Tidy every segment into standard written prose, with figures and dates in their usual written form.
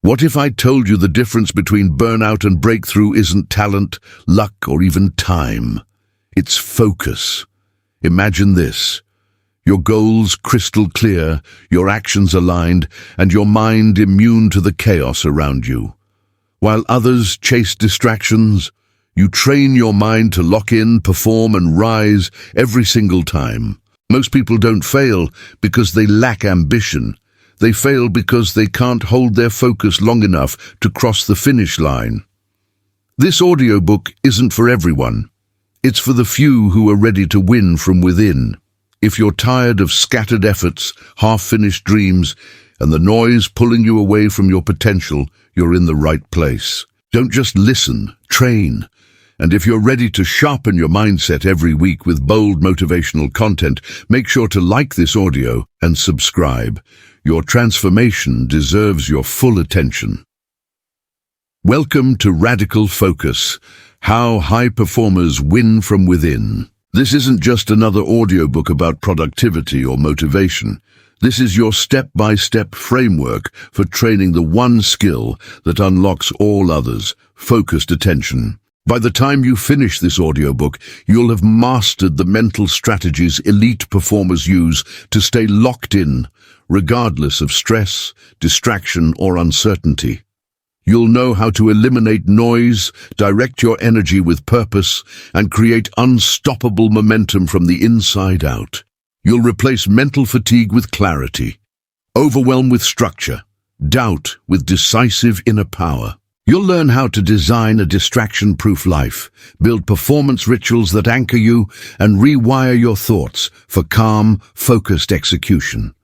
What if I told you the difference between burnout and breakthrough isn't talent, luck, or even time? It's focus. Imagine this. Your goals crystal clear, your actions aligned, and your mind immune to the chaos around you. While others chase distractions, you train your mind to lock in, perform, and rise every single time. Most people don't fail because they lack ambition. They fail because they can't hold their focus long enough to cross the finish line. This audiobook isn't for everyone. It's for the few who are ready to win from within. If you're tired of scattered efforts, half-finished dreams, and the noise pulling you away from your potential, you're in the right place. Don't just listen, train. And if you're ready to sharpen your mindset every week with bold motivational content, make sure to like this audio and subscribe. Your transformation deserves your full attention. Welcome to Radical Focus, How High Performers Win from Within. This isn't just another audiobook about productivity or motivation. This is your step-by-step framework for training the one skill that unlocks all others: focused attention. By the time you finish this audiobook, you'll have mastered the mental strategies elite performers use to stay locked in, regardless of stress, distraction, or uncertainty. You'll know how to eliminate noise, direct your energy with purpose, and create unstoppable momentum from the inside out. You'll replace mental fatigue with clarity, overwhelm with structure, doubt with decisive inner power. You'll learn how to design a distraction-proof life, build performance rituals that anchor you, and rewire your thoughts for calm, focused execution.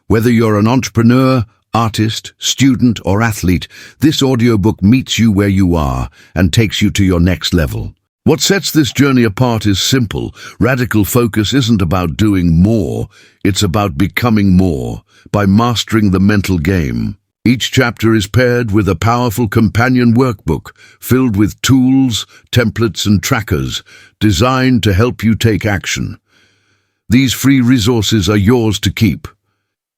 Whether you're an entrepreneur, artist, student, or athlete, this audiobook meets you where you are and takes you to your next level. What sets this journey apart is simple. Radical focus isn't about doing more, it's about becoming more, by mastering the mental game. Each chapter is paired with a powerful companion workbook filled with tools, templates, and trackers designed to help you take action. These free resources are yours to keep.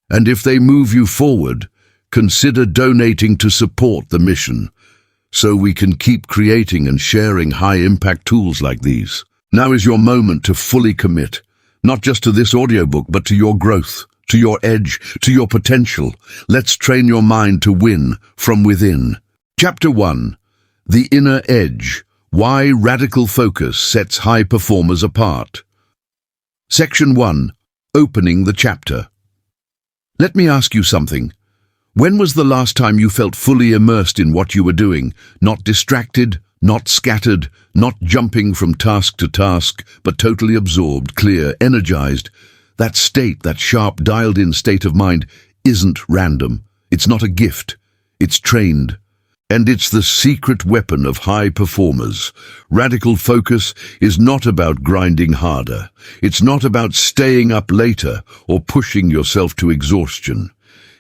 And if they move you forward, consider donating to support the mission, so we can keep creating and sharing high-impact tools like these. Now is your moment to fully commit, not just to this audiobook, but to your growth, to your edge, to your potential. Let's train your mind to win from within. Chapter 1. The Inner Edge. Why Radical Focus Sets High Performers Apart. Section 1. Opening the chapter. Let me ask you something. When was the last time you felt fully immersed in what you were doing, not distracted, not scattered, not jumping from task to task, but totally absorbed, clear, energized? That state, that sharp, dialed-in state of mind, isn't random. It's not a gift. It's trained. And it's the secret weapon of high performers. Radical focus is not about grinding harder. It's not about staying up later or pushing yourself to exhaustion.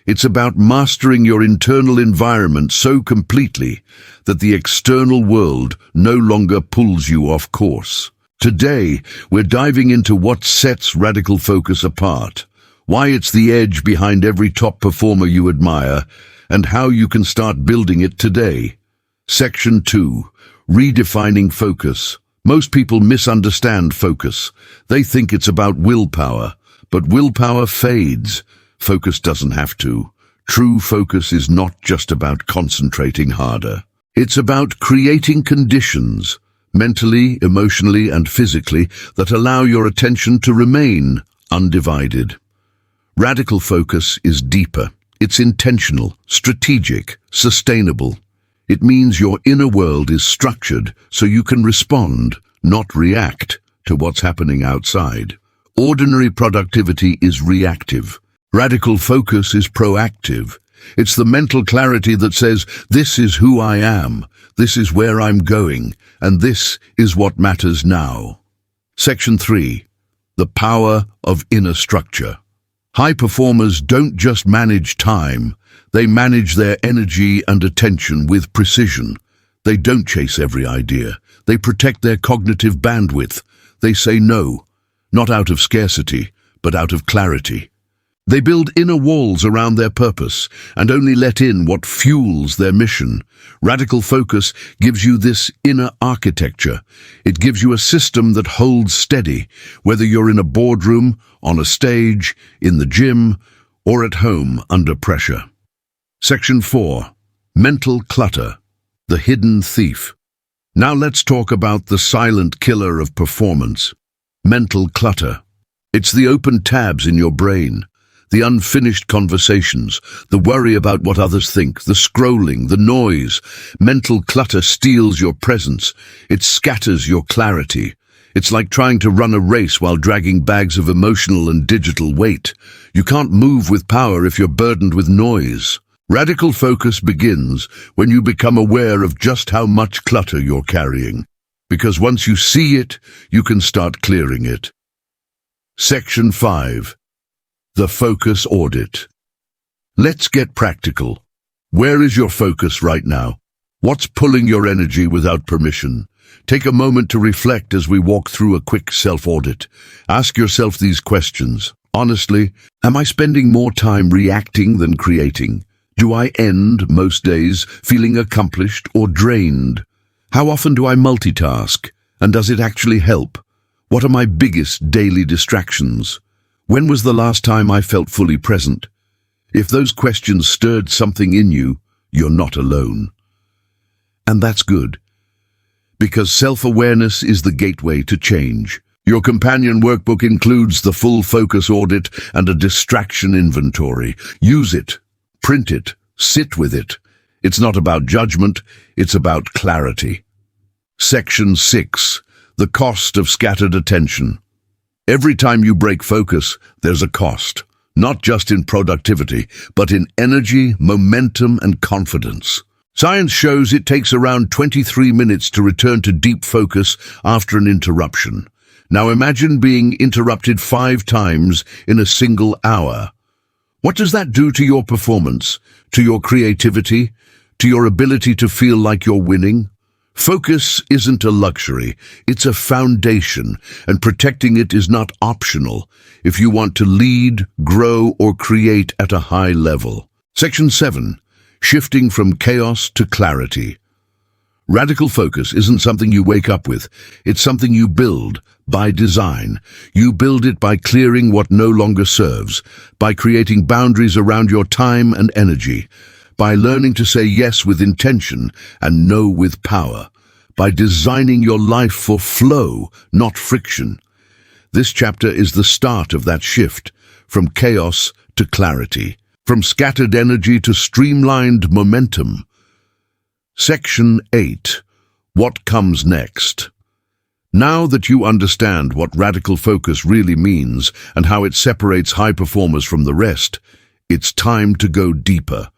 It's about mastering your internal environment so completely that the external world no longer pulls you off course. Today, we're diving into what sets radical focus apart, why it's the edge behind every top performer you admire, and how you can start building it today. Section 2. Redefining focus. Most people misunderstand focus. They think it's about willpower, but willpower fades. Focus doesn't have to. True focus is not just about concentrating harder. It's about creating conditions, mentally, emotionally, and physically, that allow your attention to remain undivided. Radical focus is deeper. It's intentional, strategic, sustainable. It means your inner world is structured so you can respond, not react, to what's happening outside. Ordinary productivity is reactive. Radical focus is proactive. It's the mental clarity that says, this is who I am, this is where I'm going, and this is what matters now. Section 3. The Power of Inner Structure. High performers don't just manage time, they manage their energy and attention with precision. They don't chase every idea. They protect their cognitive bandwidth. They say no, not out of scarcity, but out of clarity. They build inner walls around their purpose and only let in what fuels their mission. Radical focus gives you this inner architecture. It gives you a system that holds steady, whether you're in a boardroom, on a stage, in the gym, or at home under pressure. Section 4. Mental clutter, the hidden thief. Now let's talk about the silent killer of performance. Mental clutter. It's the open tabs in your brain, the unfinished conversations, the worry about what others think, the scrolling, the noise. Mental clutter steals your presence. It scatters your clarity. It's like trying to run a race while dragging bags of emotional and digital weight. You can't move with power if you're burdened with noise. Radical focus begins when you become aware of just how much clutter you're carrying. Because once you see it, you can start clearing it. Section 5. The focus audit. Let's get practical. Where is your focus right now? What's pulling your energy without permission? Take a moment to reflect as we walk through a quick self-audit. Ask yourself these questions. Honestly, am I spending more time reacting than creating? Do I end most days feeling accomplished or drained? How often do I multitask? And does it actually help? What are my biggest daily distractions? When was the last time I felt fully present? If those questions stirred something in you, you're not alone. And that's good, because self-awareness is the gateway to change. Your companion workbook includes the full focus audit and a distraction inventory. Use it, print it, sit with it. It's not about judgment, it's about clarity. Section 6. The cost of scattered attention. Every time you break focus, there's a cost, not just in productivity, but in energy, momentum, and confidence. Science shows it takes around 23 minutes to return to deep focus after an interruption. Now imagine being interrupted 5 times in a single hour. What does that do to your performance, to your creativity, to your ability to feel like you're winning? Focus isn't a luxury, it's a foundation, and protecting it is not optional if you want to lead, grow, or create at a high level. Section 7. Shifting from chaos to clarity. Radical focus isn't something you wake up with, it's something you build by design. You build it by clearing what no longer serves, by creating boundaries around your time and energy, by learning to say yes with intention and no with power, by designing your life for flow, not friction. This chapter is the start of that shift, from chaos to clarity, from scattered energy to streamlined momentum. Section 8. What comes next? Now that you understand what radical focus really means and how it separates high performers from the rest, it's time to go deeper.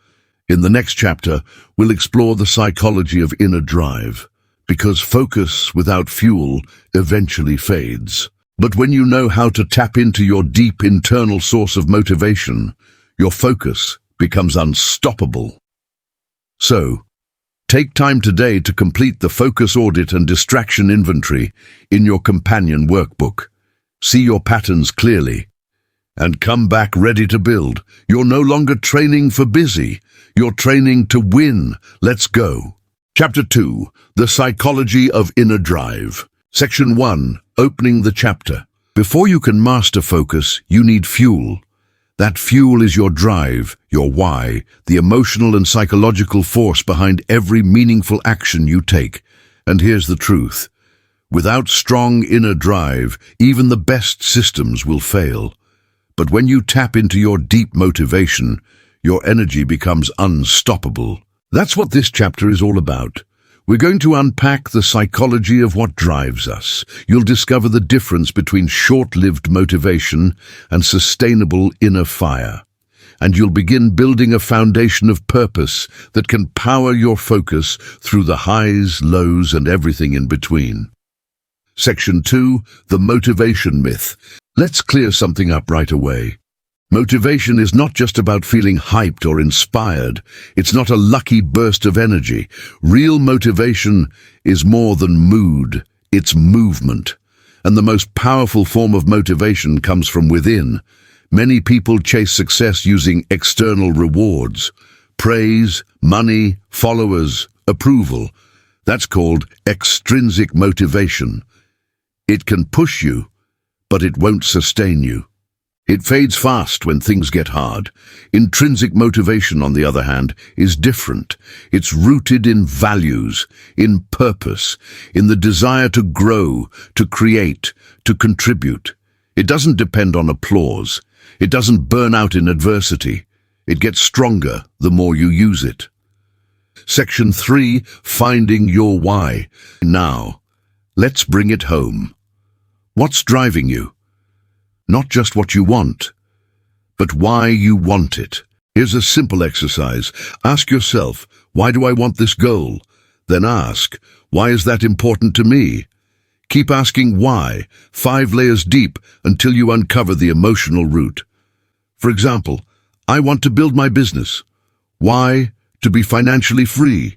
In the next chapter, we'll explore the psychology of inner drive, because focus without fuel eventually fades. But when you know how to tap into your deep internal source of motivation, your focus becomes unstoppable. So, take time today to complete the focus audit and distraction inventory in your companion workbook. See your patterns clearly, and come back ready to build. You're no longer training for busy. You're training to win. Let's go. Chapter 2. The Psychology of Inner Drive. Section 1. Opening the chapter. Before you can master focus, you need fuel. That fuel is your drive, your why, the emotional and psychological force behind every meaningful action you take. And here's the truth. Without strong inner drive, even the best systems will fail. But when you tap into your deep motivation, your energy becomes unstoppable. That's what this chapter is all about. We're going to unpack the psychology of what drives us. You'll discover the difference between short-lived motivation and sustainable inner fire. And you'll begin building a foundation of purpose that can power your focus through the highs, lows, and everything in between. Section 2. The Motivation Myth. Let's clear something up right away. Motivation is not just about feeling hyped or inspired. It's not a lucky burst of energy. Real motivation is more than mood. It's movement. And the most powerful form of motivation comes from within. Many people chase success using external rewards, praise, money, followers, approval. That's called extrinsic motivation. It can push you, but it won't sustain you. It fades fast when things get hard. Intrinsic motivation, on the other hand, is different. It's rooted in values, in purpose, in the desire to grow, to create, to contribute. It doesn't depend on applause. It doesn't burn out in adversity. It gets stronger the more you use it. Section 3, Finding Your Why. Now, let's bring it home. What's driving you? Not just what you want, but why you want it. Here's a simple exercise. Ask yourself, why do I want this goal? Then ask, why is that important to me? Keep asking why, 5 layers deep, until you uncover the emotional root. For example, I want to build my business. Why? To be financially free.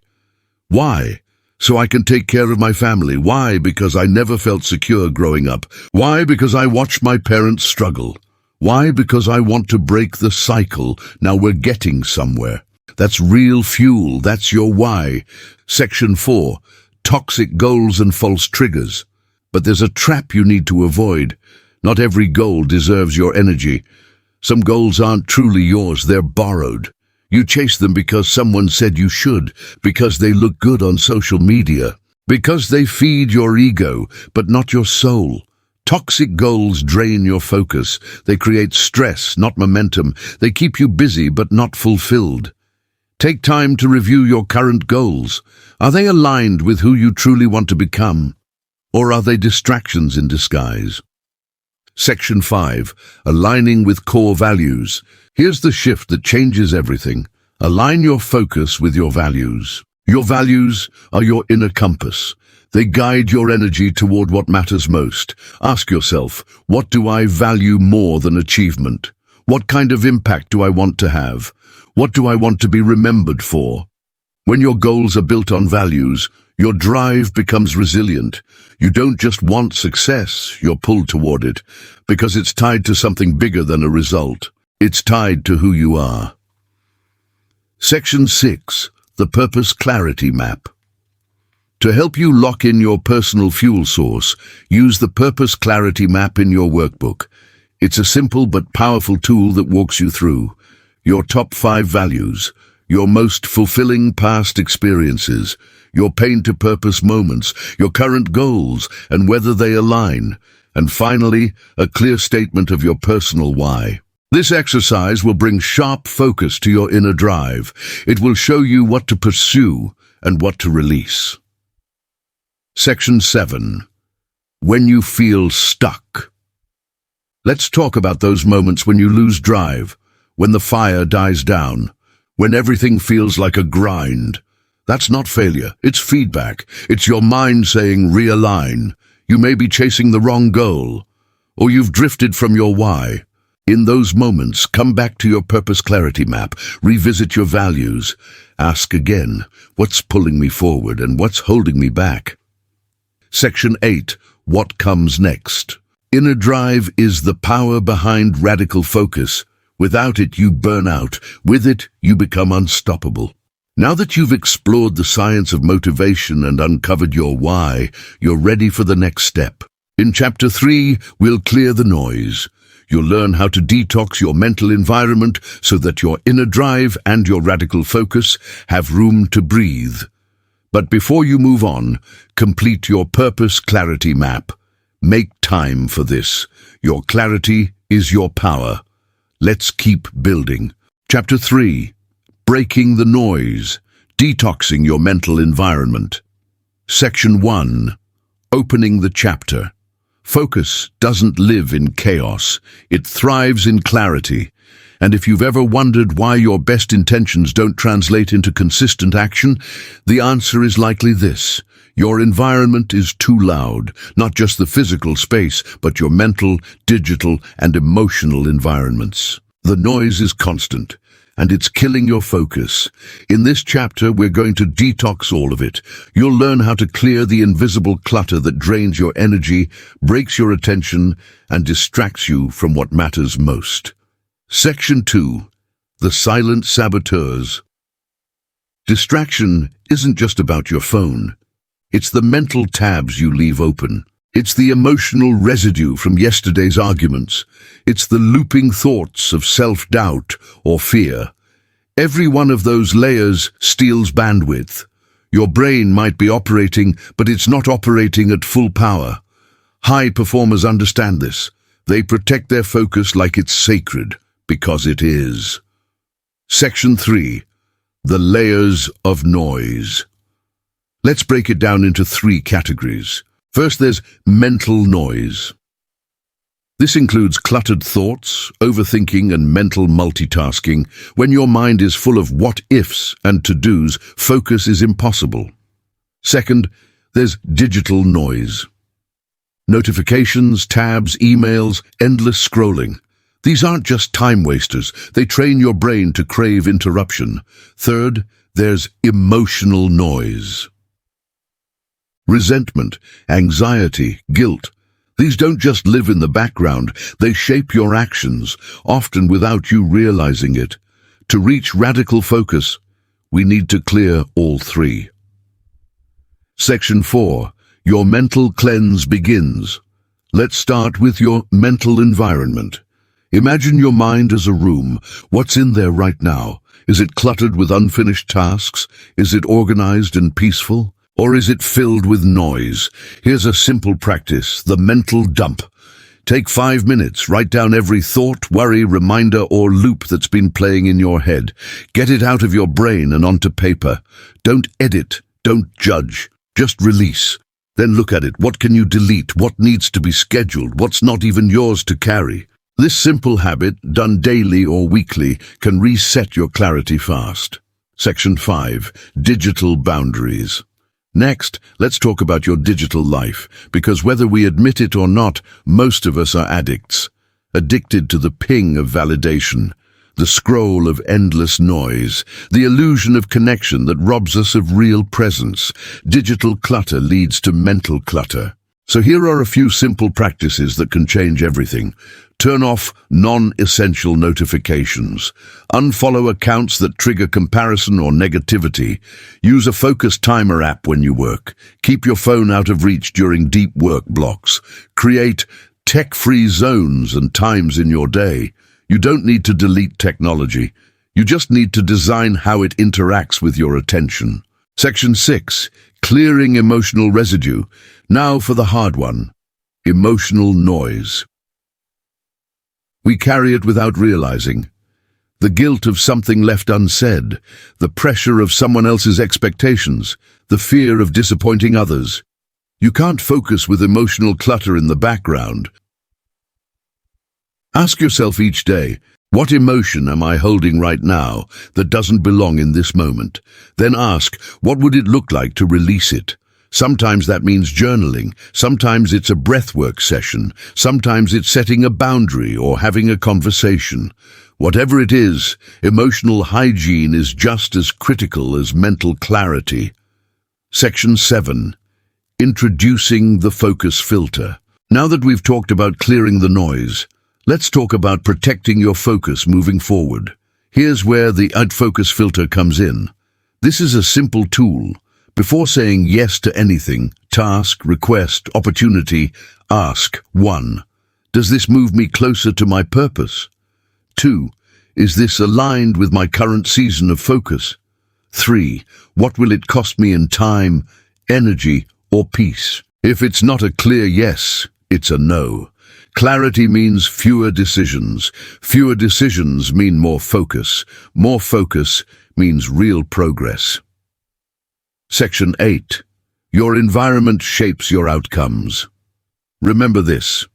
Why? So I can take care of my family. Why? Because I never felt secure growing up. Why? Because I watched my parents struggle. Why? Because I want to break the cycle. Now we're getting somewhere. That's real fuel. That's your why. Section 4, Toxic Goals and False Triggers. But there's a trap you need to avoid. Not every goal deserves your energy. Some goals aren't truly yours. They're borrowed. You chase them because someone said you should, because they look good on social media, because they feed your ego, but not your soul. Toxic goals drain your focus. They create stress, not momentum. They keep you busy, but not fulfilled. Take time to review your current goals. Are they aligned with who you truly want to become? Or are they distractions in disguise? Section 5, Aligning with Core Values. Here's the shift that changes everything. Align your focus with your values. Your values are your inner compass. They guide your energy toward what matters most. Ask yourself, what do I value more than achievement? What kind of impact do I want to have? What do I want to be remembered for? When your goals are built on values, your drive becomes resilient. You don't just want success, you're pulled toward it, because it's tied to something bigger than a result. It's tied to who you are. Section 6, The Purpose Clarity Map. To help you lock in your personal fuel source, use the Purpose Clarity Map in your workbook. It's a simple but powerful tool that walks you through your top 5 values, your most fulfilling past experiences, your pain-to-purpose moments, your current goals, and whether they align, and finally, a clear statement of your personal why. This exercise will bring sharp focus to your inner drive. It will show you what to pursue and what to release. Section 7, When you feel stuck. Let's talk about those moments when you lose drive, when the fire dies down, when everything feels like a grind. That's not failure, it's feedback. It's your mind saying realign. You may be chasing the wrong goal, or you've drifted from your why. In those moments, come back to your purpose clarity map, revisit your values. Ask again, what's pulling me forward and what's holding me back? Section 8, What Comes Next? Inner drive is the power behind radical focus. Without it, you burn out. With it, you become unstoppable. Now that you've explored the science of motivation and uncovered your why, you're ready for the next step. In Chapter 3, we'll clear the noise. You'll learn how to detox your mental environment so that your inner drive and your radical focus have room to breathe. But before you move on, complete your purpose clarity map. Make time for this. Your clarity is your power. Let's keep building. Chapter 3, Breaking the Noise, Detoxing Your Mental Environment. Section 1, Opening the Chapter. Focus doesn't live in chaos. It thrives in clarity. And if you've ever wondered why your best intentions don't translate into consistent action, the answer is likely this. Your environment is too loud, not just the physical space, but your mental, digital, and emotional environments. The noise is constant, and it's killing your focus. In this chapter, we're going to detox all of it. You'll learn how to clear the invisible clutter that drains your energy, breaks your attention, and distracts you from what matters most. Section 2. The Silent Saboteurs. Distraction isn't just about your phone. It's the mental tabs you leave open. It's the emotional residue from yesterday's arguments. It's the looping thoughts of self-doubt or fear. Every one of those layers steals bandwidth. Your brain might be operating, but it's not operating at full power. High performers understand this. They protect their focus like it's sacred, because it is. Section 3. The Layers of Noise. Let's break it down into 3 categories. First, there's mental noise. This includes cluttered thoughts, overthinking, and mental multitasking. When your mind is full of what-ifs and to-dos, focus is impossible. Second, there's digital noise. Notifications, tabs, emails, endless scrolling. These aren't just time wasters. They train your brain to crave interruption. Third, there's emotional noise. Resentment, anxiety, guilt. These don't just live in the background, they shape your actions, often without you realizing it. To reach radical focus, we need to clear all 3. Section 4. Your mental cleanse begins. Let's start with your mental environment. Imagine your mind as a room. What's in there right now? Is it cluttered with unfinished tasks? Is it organized and peaceful? Or is it filled with noise? Here's a simple practice, the mental dump. Take 5 minutes, write down every thought, worry, reminder, or loop that's been playing in your head. Get it out of your brain and onto paper. Don't edit, don't judge, just release. Then look at it. What can you delete? What needs to be scheduled? What's not even yours to carry? This simple habit, done daily or weekly, can reset your clarity fast. Section 5. Digital Boundaries. Next, let's talk about your digital life, because whether we admit it or not, most of us are addicts. Addicted to the ping of validation, the scroll of endless noise, the illusion of connection that robs us of real presence. Digital clutter leads to mental clutter. So here are a few simple practices that can change everything. Turn off non-essential notifications. Unfollow accounts that trigger comparison or negativity. Use a focus timer app when you work. Keep your phone out of reach during deep work blocks. Create tech-free zones and times in your day. You don't need to delete technology. You just need to design how it interacts with your attention. Section 6. Clearing emotional residue. Now for the hard one. Emotional noise. We carry it without realizing. The guilt of something left unsaid, the pressure of someone else's expectations, the fear of disappointing others. You can't focus with emotional clutter in the background. Ask yourself each day, what emotion am I holding right now that doesn't belong in this moment? Then ask, what would it look like to release it? Sometimes that means journaling, sometimes it's a breathwork session, sometimes it's setting a boundary or having a conversation. Whatever it is, emotional hygiene is just as critical as mental clarity. Section 7. Introducing the focus filter. Now that we've talked about clearing the noise, let's talk about protecting your focus moving forward. Here's where the focus filter comes in. This is a simple tool. Before saying yes to anything, task, request, opportunity, ask 1. Does this move me closer to my purpose? 2. Is this aligned with my current season of focus? 3. What will it cost me in time, energy, or peace? If it's not a clear yes, it's a no. Clarity means fewer decisions. Fewer decisions mean more focus. More focus means real progress. Section 8. Your environment shapes your outcomes. Remember this.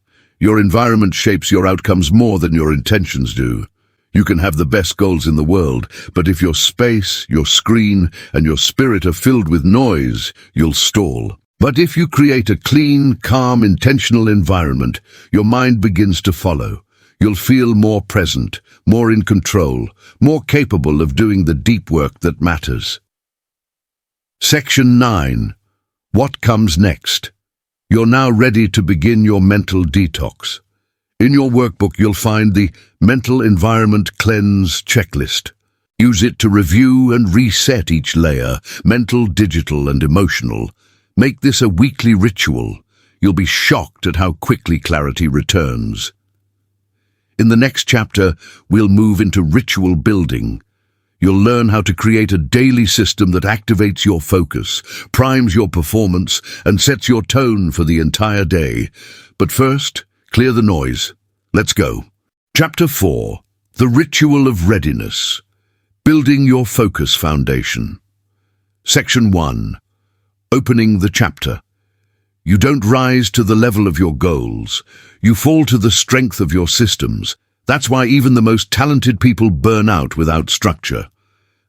Your environment shapes your outcomes more than your intentions do. You can have the best goals in the world, but if your space, your screen, and your spirit are filled with noise, you'll stall. But if you create a clean, calm, intentional environment, your mind begins to follow. You'll feel more present, more in control, more capable of doing the deep work that matters. Section 9. What comes next? You're now ready to begin your mental detox. In your workbook, you'll find the Mental Environment Cleanse checklist. Use it to review and reset each layer, mental, digital, and emotional. Make this a weekly ritual. You'll be shocked at how quickly clarity returns. In the next chapter, we'll move into ritual building. You'll learn how to create a daily system that activates your focus, primes your performance, and sets your tone for the entire day. But first, clear the noise. Let's go. Chapter 4. The Ritual of Readiness. Building your focus foundation. Section 1. Opening the chapter. You don't rise to the level of your goals. You fall to the strength of your systems. That's why even the most talented people burn out without structure.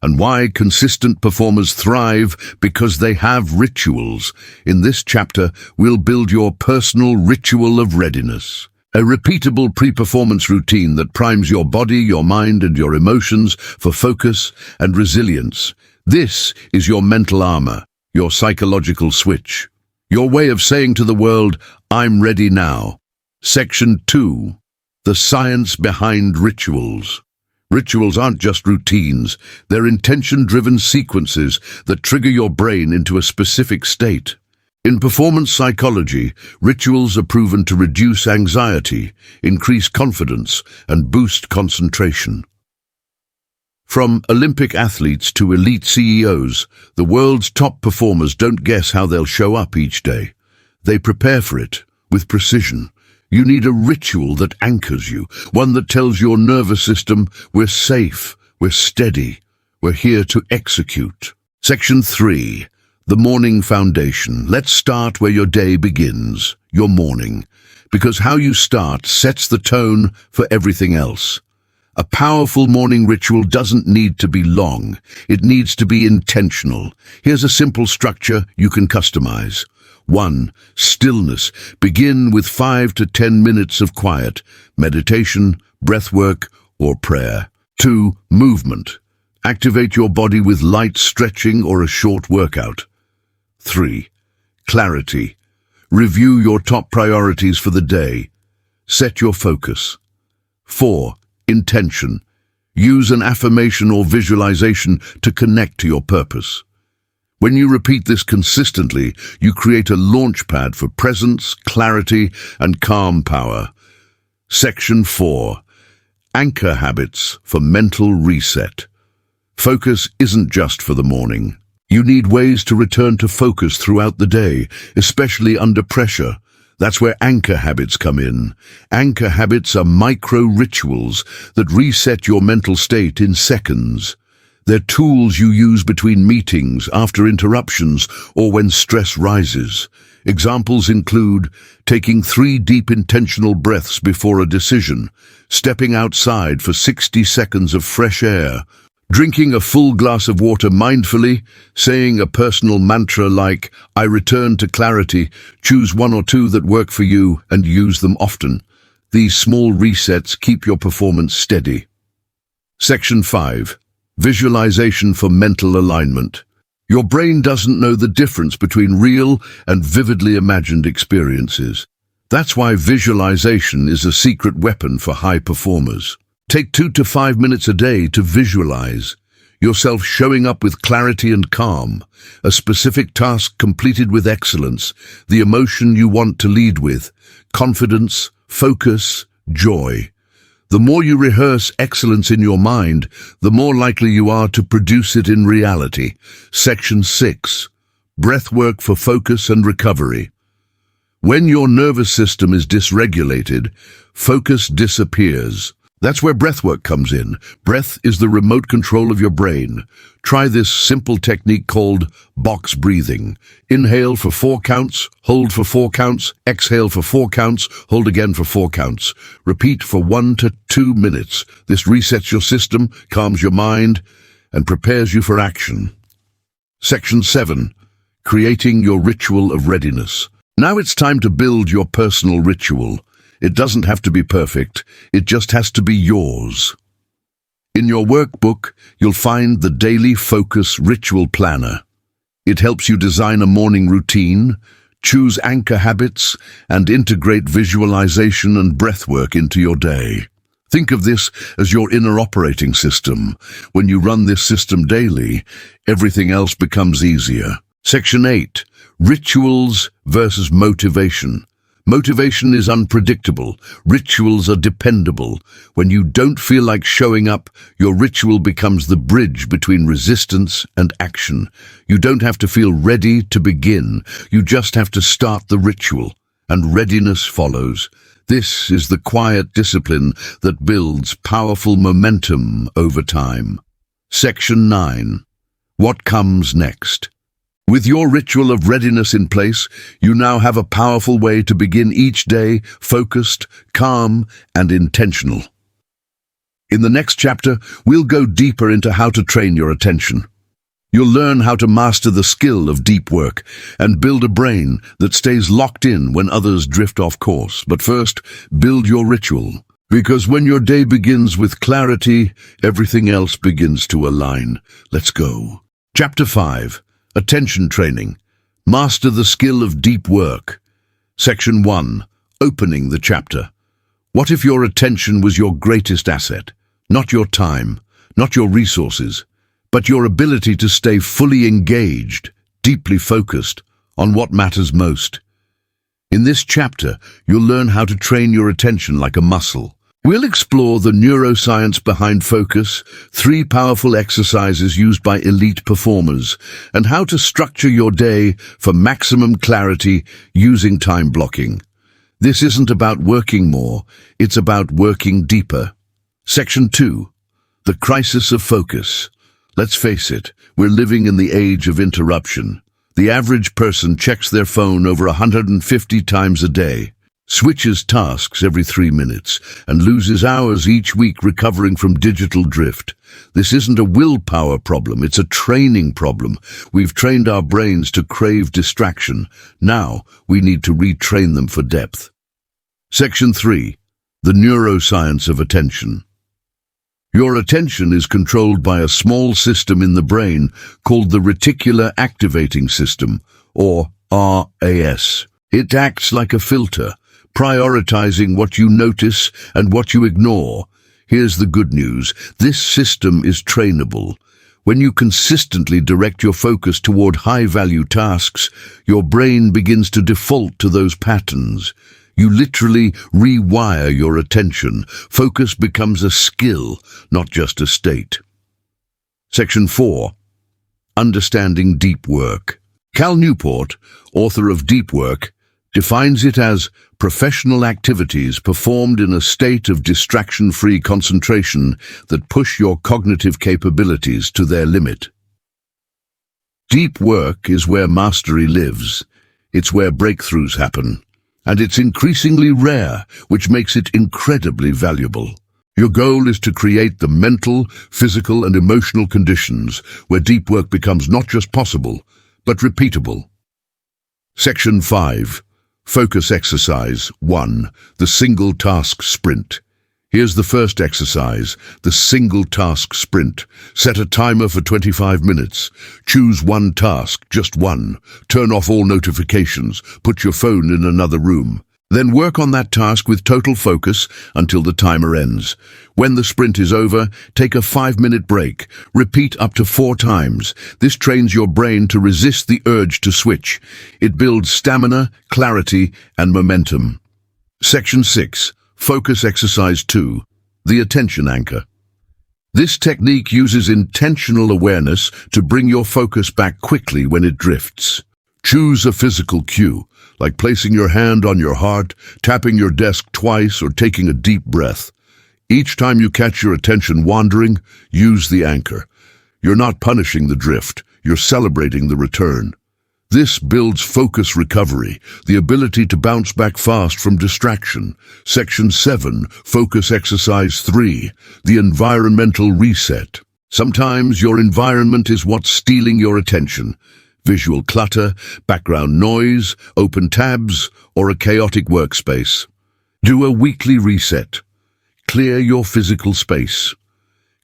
And why consistent performers thrive, because they have rituals. In this chapter, we'll build your personal ritual of readiness. A repeatable pre-performance routine that primes your body, your mind, and your emotions for focus and resilience. This is your mental armor, your psychological switch. Your way of saying to the world, I'm ready now. Section 2. The science behind rituals. Rituals aren't just routines. They're intention-driven sequences that trigger your brain into a specific state. In performance psychology, rituals are proven to reduce anxiety, increase confidence, and boost concentration. From Olympic athletes to elite CEOs, the world's top performers don't guess how they'll show up each day. They prepare for it with precision. You need a ritual that anchors you, one that tells your nervous system, we're safe, we're steady, we're here to execute. Section 3. The morning foundation. Let's start where your day begins, your morning, because how you start sets the tone for everything else. A powerful morning ritual doesn't need to be long. It needs to be intentional. Here's a simple structure you can customize. 1. Stillness. Begin with 5 to 10 minutes of quiet, meditation, breath work, or prayer. 2. Movement. Activate your body with light stretching or a short workout. 3. Clarity. Review your top priorities for the day. Set your focus. 4. Intention. Use an affirmation or visualization to connect to your purpose. When you repeat this consistently, you create a launchpad for presence, clarity, and calm power. Section 4. Anchor habits for mental reset. Focus isn't just for the morning. You need ways to return to focus throughout the day, especially under pressure. That's where anchor habits come in. Anchor habits are micro-rituals that reset your mental state in seconds. They're tools you use between meetings, after interruptions, or when stress rises. Examples include taking 3 deep intentional breaths before a decision, stepping outside for 60 seconds of fresh air, drinking a full glass of water mindfully, saying a personal mantra like, I return to clarity. Choose 1 or 2 that work for you and use them often. These small resets keep your performance steady. Section 5. Visualization for mental alignment. Your brain doesn't know the difference between real and vividly imagined experiences. That's why visualization is a secret weapon for high performers. Take 2 to 5 minutes a day to visualize yourself showing up with clarity and calm, a specific task completed with excellence, the emotion you want to lead with, confidence, focus, joy. The more you rehearse excellence in your mind, the more likely you are to produce it in reality. Section 6. Breath work for focus and recovery. When your nervous system is dysregulated, focus disappears. That's where breathwork comes in. Breath is the remote control of your brain. Try this simple technique called box breathing. Inhale for 4 counts, hold for 4 counts, exhale for 4 counts, hold again for 4 counts. Repeat for 1 to 2 minutes. This resets your system, calms your mind, and prepares you for action. Section 7. Creating your ritual of readiness. Now it's time to build your personal ritual. It doesn't have to be perfect, it just has to be yours. In your workbook, you'll find the Daily Focus Ritual Planner. It helps you design a morning routine, Choose anchor habits and integrate visualization and breathwork into your day. Think of this as your inner operating system. When you run this system daily, everything else becomes easier. Section 8. Rituals versus motivation. Motivation is unpredictable. Rituals are dependable. When you don't feel like showing up, your ritual becomes the bridge between resistance and action. You don't have to feel ready to begin. You just have to start the ritual, and readiness follows. This is the quiet discipline that builds powerful momentum over time. Section 9. What comes next? With your ritual of readiness in place, you now have a powerful way to begin each day focused, calm, and intentional. In the next chapter, we'll go deeper into how to train your attention. You'll learn how to master the skill of deep work and build a brain that stays locked in when others drift off course. But first, build your ritual. Because when your day begins with clarity, everything else begins to align. Let's go. Chapter 5. Attention Training. Master the skill of deep work. Section 1. Opening the chapter. What if your attention was your greatest asset? Not your time, not your resources, but your ability to stay fully engaged, deeply focused on what matters most. In this chapter, you'll learn how to train your attention like a muscle. We'll explore the neuroscience behind focus, 3 powerful exercises used by elite performers, and how to structure your day for maximum clarity using time blocking. This isn't about working more, it's about working deeper. Section 2. The crisis of focus. Let's face it, we're living in the age of interruption. The average person checks their phone over 150 times a day, switches tasks every 3 minutes, and loses hours each week recovering from digital drift. This isn't a willpower problem, it's a training problem. We've trained our brains to crave distraction. Now, we need to retrain them for depth. Section 3. The neuroscience of attention. Your attention is controlled by a small system in the brain called the reticular activating system, or RAS. It acts like a filter, prioritizing what you notice and what you ignore. Here's the good news. This system is trainable. When you consistently direct your focus toward high-value tasks, your brain begins to default to those patterns. You literally rewire your attention. Focus becomes a skill, not just a state. Section 4. Understanding deep work. Cal Newport, author of Deep Work, defines it as professional activities performed in a state of distraction-free concentration that push your cognitive capabilities to their limit. Deep work is where mastery lives. It's where breakthroughs happen. And it's increasingly rare, which makes it incredibly valuable. Your goal is to create the mental, physical, and emotional conditions where deep work becomes not just possible, but repeatable. Section 5. Focus Exercise 1. The Single Task Sprint. Here's the first exercise, the Single Task Sprint. Set a timer for 25 minutes. Choose one task, just one. Turn off all notifications. Put your phone in another room. Then work on that task with total focus until the timer ends. When the sprint is over, take a 5-minute break. Repeat up to 4 times. This trains your brain to resist the urge to switch. It builds stamina, clarity, and momentum. Section 6. Focus Exercise 2. The Attention Anchor. This technique uses intentional awareness to bring your focus back quickly when it drifts. Choose a physical cue, like placing your hand on your heart, tapping your desk twice, or taking a deep breath. Each time you catch your attention wandering, use the anchor. You're not punishing the drift, you're celebrating the return. This builds focus recovery, the ability to bounce back fast from distraction. Section 7, Focus Exercise 3, the Environmental Reset. Sometimes your environment is what's stealing your attention. Visual clutter, background noise, open tabs, or a chaotic workspace. Do a weekly reset. Clear your physical space.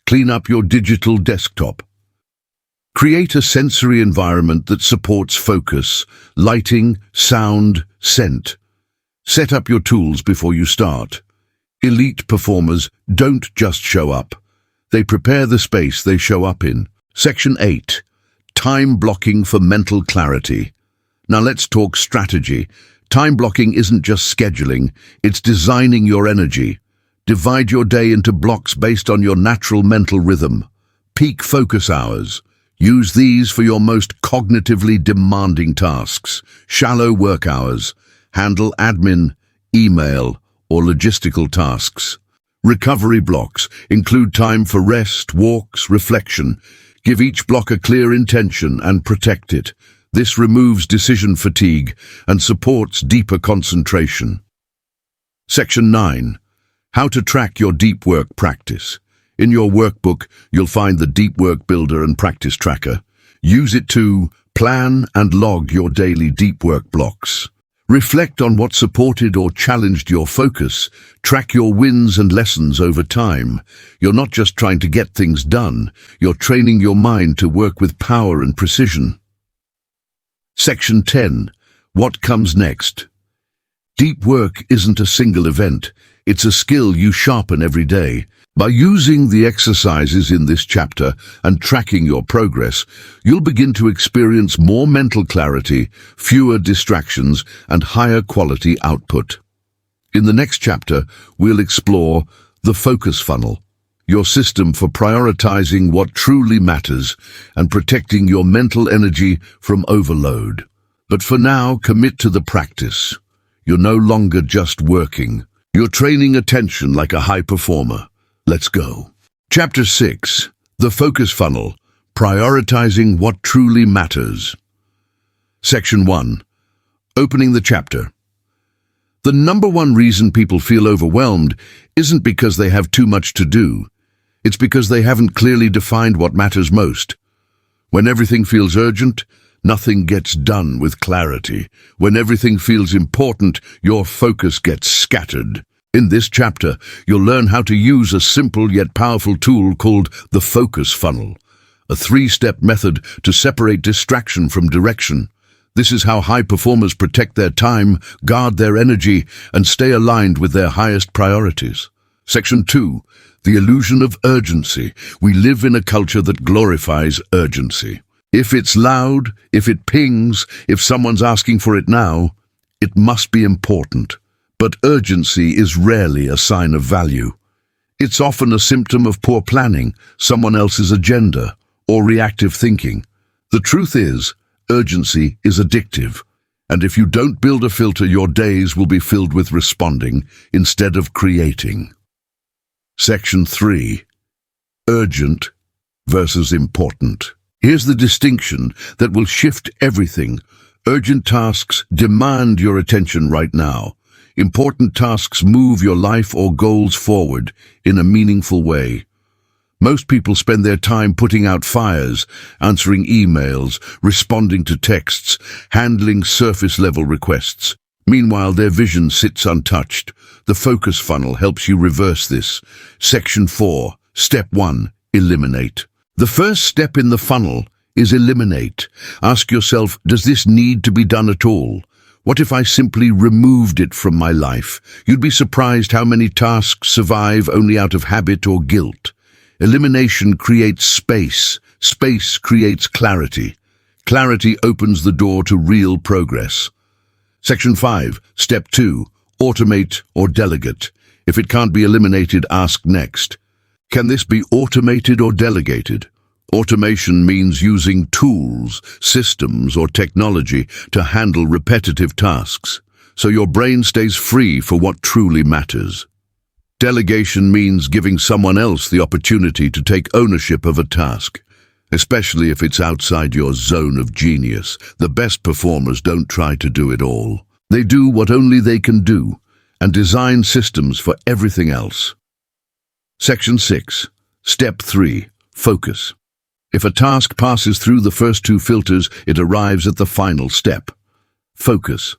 Clean up your digital desktop. Create a sensory environment that supports focus, lighting, sound, scent. Set up your tools before you start. Elite performers don't just show up. They prepare the space they show up in. Section 8. Time blocking for mental clarity. Now let's talk strategy. Time blocking isn't just scheduling, it's designing your energy. Divide your day into blocks based on your natural mental rhythm. Peak focus hours. Use these for your most cognitively demanding tasks. Shallow work hours. Handle admin, email, or logistical tasks. Recovery blocks include time for rest, walks, reflection. Give each block a clear intention and protect it. This removes decision fatigue and supports deeper concentration. Section 9. How to track your deep work practice. In your workbook, you'll find the Deep Work Builder and Practice Tracker. Use it to plan and log your daily deep work blocks. Reflect on what supported or challenged your focus. Track your wins and lessons over time. You're not just trying to get things done, you're training your mind to work with power and precision. Section 10. What comes next? Deep work isn't a single event. It's a skill you sharpen every day. By using the exercises in this chapter and tracking your progress, you'll begin to experience more mental clarity, fewer distractions, and higher quality output. In the next chapter, we'll explore the focus funnel, your system for prioritizing what truly matters and protecting your mental energy from overload. But for now, commit to the practice. You're no longer just working. You're training attention like a high performer. Let's go. Chapter 6. The Focus Funnel. Prioritizing what truly matters. Section 1. Opening the chapter. The number one reason people feel overwhelmed isn't because they have too much to do. It's because they haven't clearly defined what matters most. When everything feels urgent, nothing gets done with clarity. When everything feels important, your focus gets scattered. In this chapter, you'll learn how to use a simple yet powerful tool called the focus funnel, a 3-step method to separate distraction from direction. This is how high performers protect their time, guard their energy, and stay aligned with their highest priorities. Section 2. The illusion of urgency. We live in a culture that glorifies urgency. If it's loud, if it pings, if someone's asking for it now, it must be important. But urgency is rarely a sign of value. It's often a symptom of poor planning, someone else's agenda, or reactive thinking. The truth is, urgency is addictive, and if you don't build a filter, your days will be filled with responding instead of creating. Section 3. Urgent versus important. Here's the distinction that will shift everything. Urgent tasks demand your attention right now. Important tasks move your life or goals forward in a meaningful way. Most people spend their time putting out fires, answering emails, responding to texts, handling surface-level requests. Meanwhile, their vision sits untouched. The focus funnel helps you reverse this. Section 4. Step 1. Eliminate. The first step in the funnel is eliminate. Ask yourself, does this need to be done at all? What if I simply removed it from my life? You'd be surprised how many tasks survive only out of habit or guilt. Elimination creates space. Space creates clarity. Clarity opens the door to real progress. Section 5. Step 2. Automate or delegate. If it can't be eliminated, ask next. Can this be automated or delegated? Automation means using tools, systems, or technology to handle repetitive tasks, so your brain stays free for what truly matters. Delegation means giving someone else the opportunity to take ownership of a task, especially if it's outside your zone of genius. The best performers don't try to do it all. They do what only they can do, and design systems for everything else. Section 6. Step 3. Focus. If a task passes through the first 2 filters, it arrives at the final step. Focus.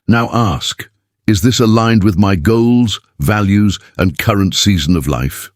Now ask, is this aligned with my goals, values, and current season of life?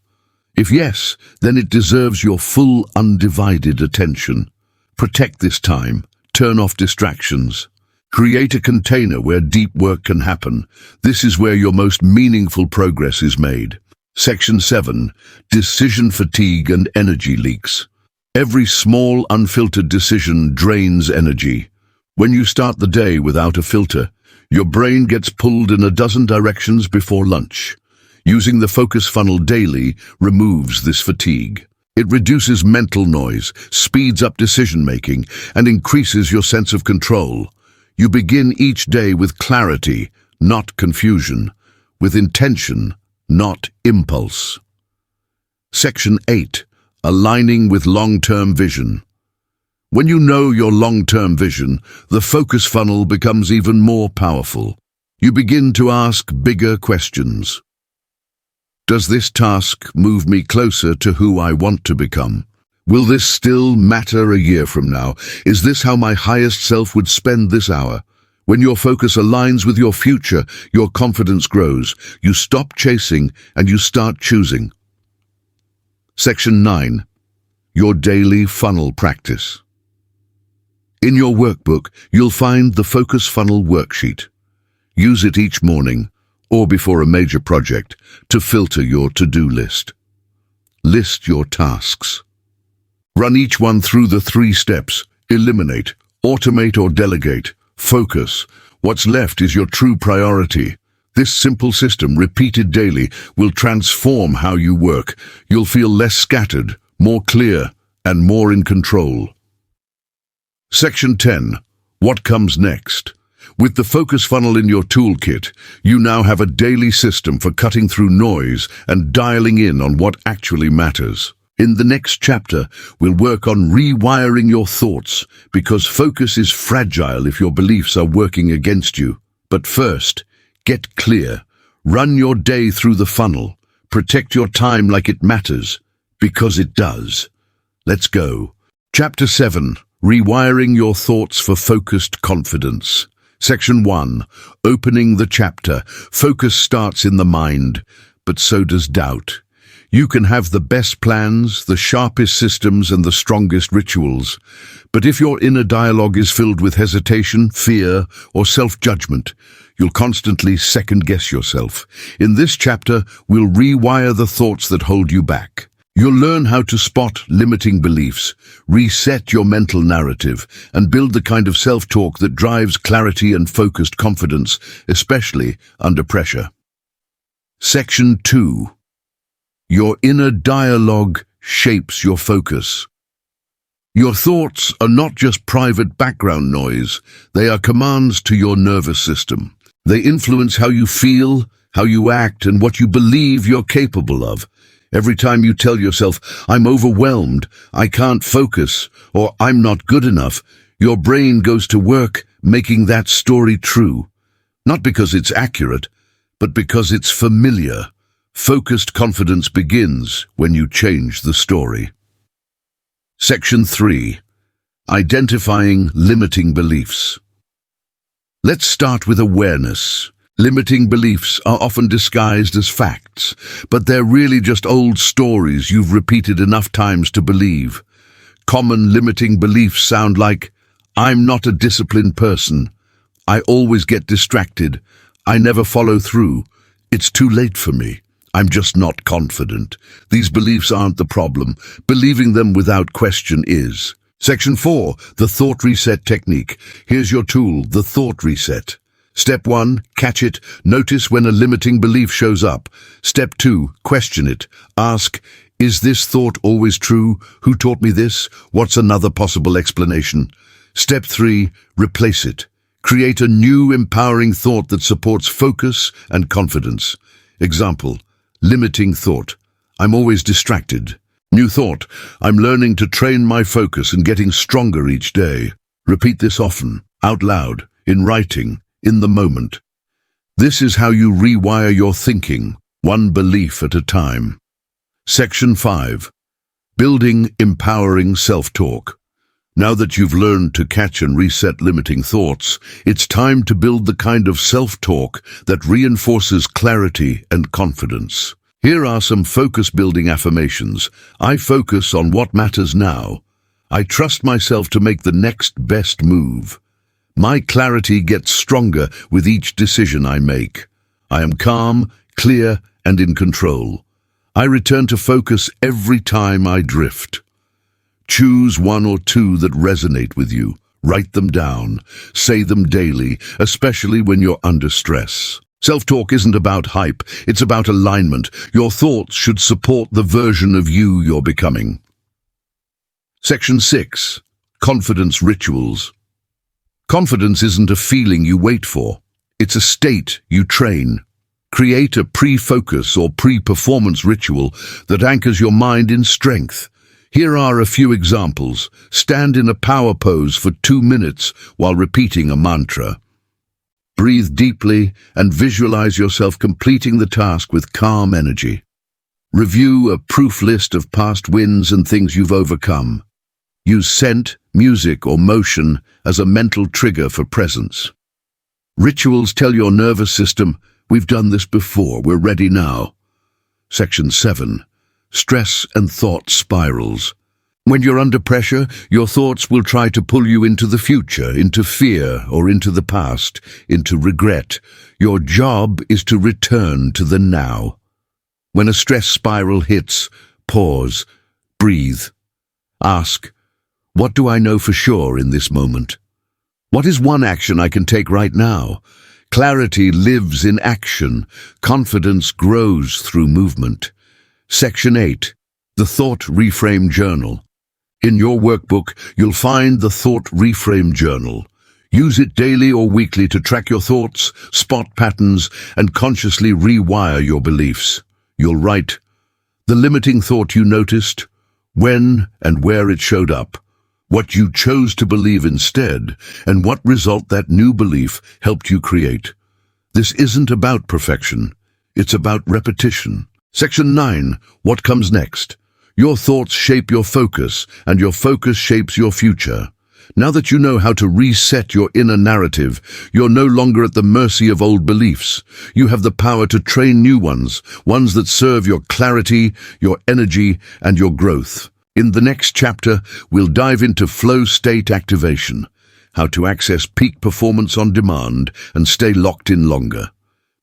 If yes, then it deserves your full, undivided attention. Protect this time. Turn off distractions. Create a container where deep work can happen. This is where your most meaningful progress is made. Section 7. Decision fatigue and energy leaks. Every small, unfiltered decision drains energy. When you start the day without a filter, your brain gets pulled in a dozen directions before lunch. Using the focus funnel daily removes this fatigue. It reduces mental noise, speeds up decision-making, and increases your sense of control. You begin each day with clarity, not confusion, with intention, not impulse. Section 8. Aligning with long-term vision. When you know your long-term vision, the focus funnel becomes even more powerful. You begin to ask bigger questions. Does this task move me closer to who I want to become? Will this still matter a year from now? Is this how my highest self would spend this hour? When your focus aligns with your future, your confidence grows. You stop chasing and you start choosing. Section 9. Your daily funnel practice. In your workbook, you'll find the focus funnel worksheet. Use it each morning, or before a major project, to filter your to-do list. List your tasks. Run each one through the 3 steps: eliminate, automate or delegate, focus. What's left is your true priority. This simple system, repeated daily, will transform how you work. You'll feel less scattered, more clear, and more in control. Section 10. What comes next? With the focus funnel in your toolkit, you now have a daily system for cutting through noise and dialing in on what actually matters. In the next chapter, we'll work on rewiring your thoughts, because focus is fragile if your beliefs are working against you. But first, get clear. Run your day through the funnel. Protect your time like it matters, because it does. Let's go. Chapter 7. Rewiring your thoughts for focused confidence. Section 1. Opening the chapter. Focus starts in the mind, but so does doubt. You can have the best plans, the sharpest systems, and the strongest rituals. But if your inner dialogue is filled with hesitation, fear, or self-judgment, you'll constantly second-guess yourself. In this chapter, we'll rewire the thoughts that hold you back. You'll learn how to spot limiting beliefs, reset your mental narrative, and build the kind of self-talk that drives clarity and focused confidence, especially under pressure. Section 2. Your inner dialogue shapes your focus. Your thoughts are not just private background noise, they are commands to your nervous system. They influence how you feel, how you act, and what you believe you're capable of. Every time you tell yourself, "I'm overwhelmed, I can't focus," or "I'm not good enough," your brain goes to work making that story true. Not because it's accurate, but because it's familiar. Focused confidence begins when you change the story. Section 3. Identifying limiting beliefs. Let's start with awareness. Limiting beliefs are often disguised as facts, but they're really just old stories you've repeated enough times to believe. Common limiting beliefs sound like, "I'm not a disciplined person," "I always get distracted," "I never follow through," "It's too late for me," "I'm just not confident." These beliefs aren't the problem. Believing them without question is. Section 4. The Thought Reset Technique. Here's your tool, the Thought Reset. Step 1. Catch it. Notice when a limiting belief shows up. Step 2. Question it. Ask, "Is this thought always true? Who taught me this? What's another possible explanation?" Step 3. Replace it. Create a new empowering thought that supports focus and confidence. Example. Limiting thought. "I'm always distracted." New thought. "I'm learning to train my focus and getting stronger each day." Repeat this often, out loud, in writing, in the moment. This is how you rewire your thinking, one belief at a time. Section 5. Building empowering self-talk. Now that you've learned to catch and reset limiting thoughts, it's time to build the kind of self-talk that reinforces clarity and confidence. Here are some focus-building affirmations. I focus on what matters now. I trust myself to make the next best move. My clarity gets stronger with each decision I make. I am calm, clear, and in control. I return to focus every time I drift. Choose one or two that resonate with you. Write them down. Say them daily, especially when you're under stress. Self-talk isn't about hype, it's about alignment. Your thoughts should support the version of you you're becoming. Section 6. Confidence Rituals. Confidence isn't a feeling you wait for. It's a state you train. Create a pre-focus or pre-performance ritual that anchors your mind in strength. Here are a few examples. Stand in a power pose for 2 minutes while repeating a mantra. Breathe deeply and visualize yourself completing the task with calm energy. Review a proof list of past wins and things you've overcome. Use scent, music, or motion as a mental trigger for presence. Rituals tell your nervous system, we've done this before, we're ready now. Section 7. Stress and thought spirals. When you're under pressure, your thoughts will try to pull you into the future, into fear, or into the past, into regret. Your job is to return to the now. When a stress spiral hits, pause, breathe. Ask, what do I know for sure in this moment? What is one action I can take right now? Clarity lives in action. Confidence grows through movement. Section 8. The Thought Reframe Journal. In your workbook, you'll find the Thought Reframe Journal. Use it daily or weekly to track your thoughts, spot patterns, and consciously rewire your beliefs. You'll write the limiting thought you noticed, when and where it showed up, what you chose to believe instead, and what result that new belief helped you create. This isn't about perfection. It's about repetition. Section 9. What comes next? Your thoughts shape your focus, and your focus shapes your future. Now that you know how to reset your inner narrative, you're no longer at the mercy of old beliefs. You have the power to train new ones that serve your clarity, your energy, and your growth. In the next chapter, we'll dive into flow state activation, how to access peak performance on demand and stay locked in longer.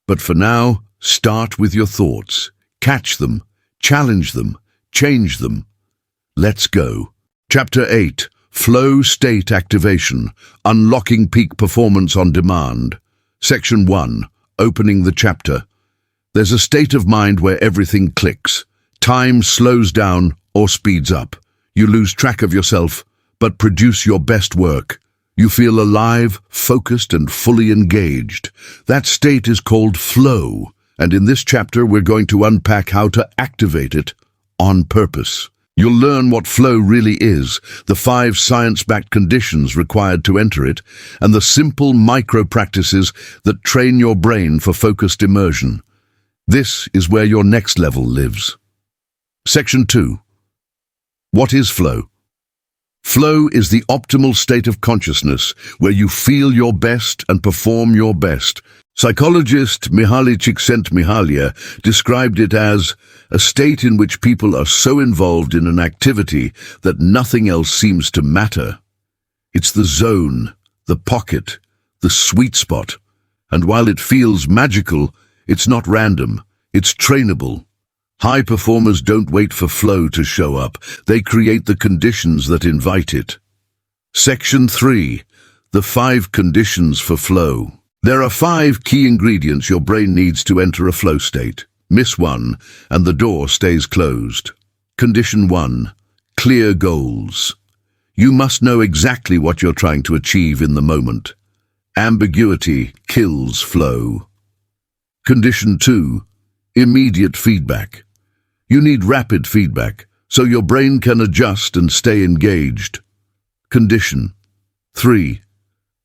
But for now, start with your thoughts. Catch them, challenge them, change them. Let's go. Chapter 8. Flow State Activation, Unlocking Peak Performance on Demand. Section 1. Opening the chapter. There's a state of mind where everything clicks. Time slows down or speeds up. You lose track of yourself, but produce your best work. You feel alive, focused, and fully engaged. That state is called flow, and in this chapter we're going to unpack how to activate it on purpose. You'll learn what flow really is, the 5 science-backed conditions required to enter it, and the simple micro-practices that train your brain for focused immersion. This is where your next level lives. Section 2. What is flow? Flow is the optimal state of consciousness where you feel your best and perform your best. Psychologist Mihaly Csikszentmihalyi described it as a state in which people are so involved in an activity that nothing else seems to matter. It's the zone, the pocket, the sweet spot, and while it feels magical, it's not random, it's trainable. High performers don't wait for flow to show up, they create the conditions that invite it. Section 3. The 5 conditions for flow. There are 5 key ingredients your brain needs to enter a flow state. Miss one, and the door stays closed. Condition 1. Clear goals. You must know exactly what you're trying to achieve in the moment. Ambiguity kills flow. Condition 2. Immediate feedback. You need rapid feedback, so your brain can adjust and stay engaged. Condition 3.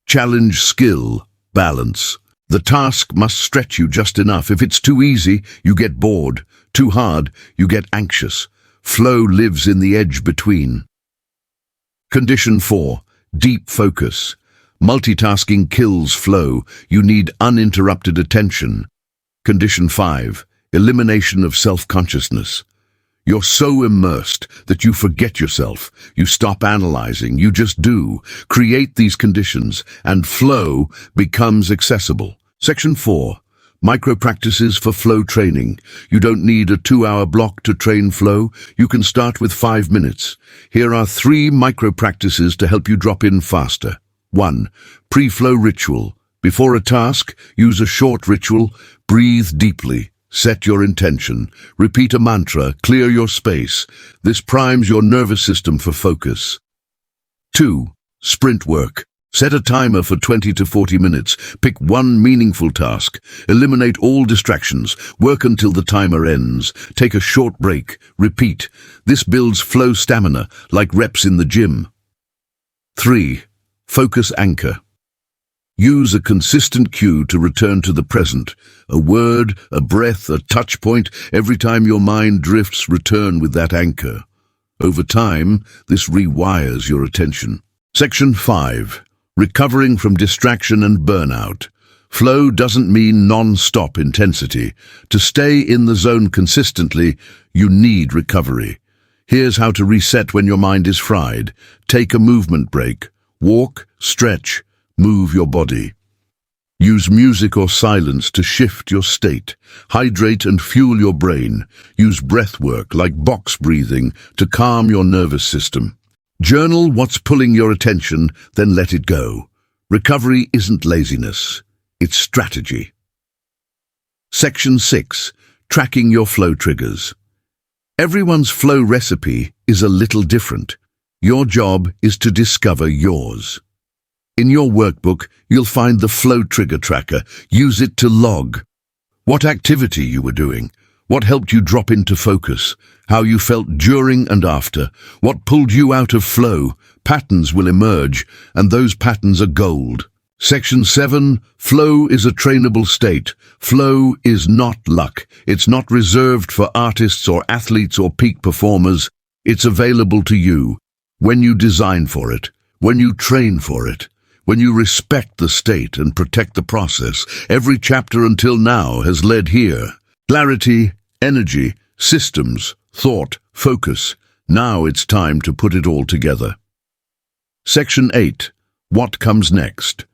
Challenge skill, balance. The task must stretch you just enough. If it's too easy, you get bored. Too hard, you get anxious. Flow lives in the edge between. Condition 4. Deep focus. Multitasking kills flow. You need uninterrupted attention. Condition 5. Elimination of self-consciousness. You're so immersed that you forget yourself. You stop analyzing, you just do. Create these conditions, and flow becomes accessible. Section 4. Micro practices for flow training. You don't need a 2-hour block to train flow. You can start with 5 minutes. Here are 3 micro practices to help you drop in faster. 1. Pre-flow ritual. Before a task, use a short ritual. Breathe deeply. Set your intention. Repeat a mantra. Clear your space. This primes your nervous system for focus. 2. Sprint work. Set a timer for 20 to 40 minutes. Pick one meaningful task. Eliminate all distractions. Work until the timer ends. Take a short break. Repeat. This builds flow stamina, like reps in the gym. 3. Focus anchor. Use a consistent cue to return to the present. A word, a breath, a touch point. Every time your mind drifts, return with that anchor. Over time, this rewires your attention. Section 5. Recovering from distraction and burnout. Flow doesn't mean non-stop intensity. To stay in the zone consistently, you need recovery. Here's how to reset when your mind is fried. Take a movement break. Walk, stretch, move your body. Use music or silence to shift your state. Hydrate and fuel your brain. Use breath work like box breathing to calm your nervous system. Journal what's pulling your attention, then let it go. Recovery isn't laziness, it's strategy. Section 6. Tracking your flow triggers. Everyone's flow recipe is a little different. Your job is to discover yours. In your workbook, you'll find the flow trigger tracker. Use it to log what activity you were doing, what helped you drop into focus, how you felt during and after, what pulled you out of flow. Patterns will emerge, and those patterns are gold. Section 7. Flow is a trainable state. Flow is not luck. It's not reserved for artists or athletes or peak performers. It's available to you when you design for it, when you train for it, when you respect the state and protect the process. Every chapter until now has led here. Clarity, energy, systems, thought, focus. Now it's time to put it all together. Section 8. What comes next?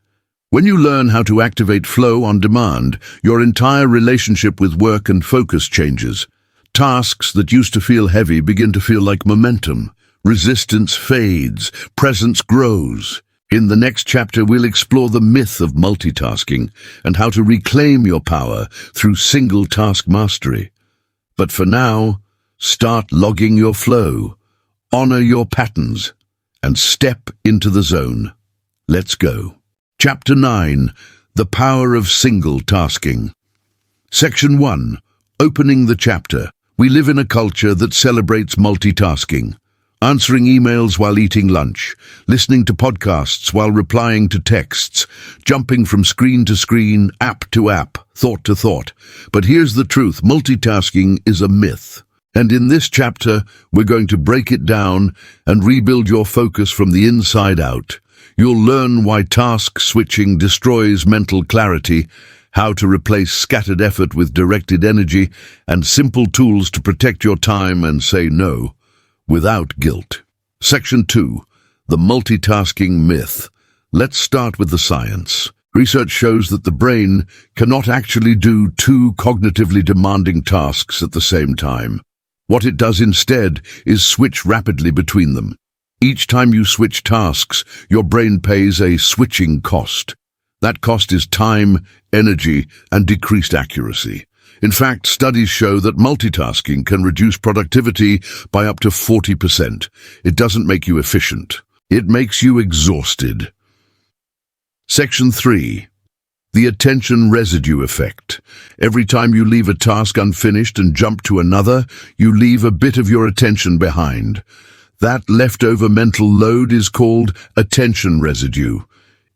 When you learn how to activate flow on demand, your entire relationship with work and focus changes. Tasks that used to feel heavy begin to feel like momentum. Resistance fades, presence grows. In the next chapter, we'll explore the myth of multitasking and how to reclaim your power through single task mastery. But for now, start logging your flow, honor your patterns, and step into the zone. Let's go. Chapter 9. The Power of Single Tasking. Section 1. Opening the chapter. We live in a culture that celebrates multitasking. Answering emails while eating lunch, listening to podcasts while replying to texts, jumping from screen to screen, app to app, thought to thought. But here's the truth, multitasking is a myth. And in this chapter, we're going to break it down and rebuild your focus from the inside out. You'll learn why task switching destroys mental clarity, how to replace scattered effort with directed energy, and simple tools to protect your time and say no without guilt. Section 2. The multitasking myth. Let's start with the science. Research shows that the brain cannot actually do 2 cognitively demanding tasks at the same time. What it does instead is switch rapidly between them. Each time you switch tasks, your brain pays a switching cost. That cost is time, energy, and decreased accuracy. In fact, studies show that multitasking can reduce productivity by up to 40%. It doesn't make you efficient. It makes you exhausted. Section 3. The attention residue effect. Every time you leave a task unfinished and jump to another, you leave a bit of your attention behind. That leftover mental load is called attention residue.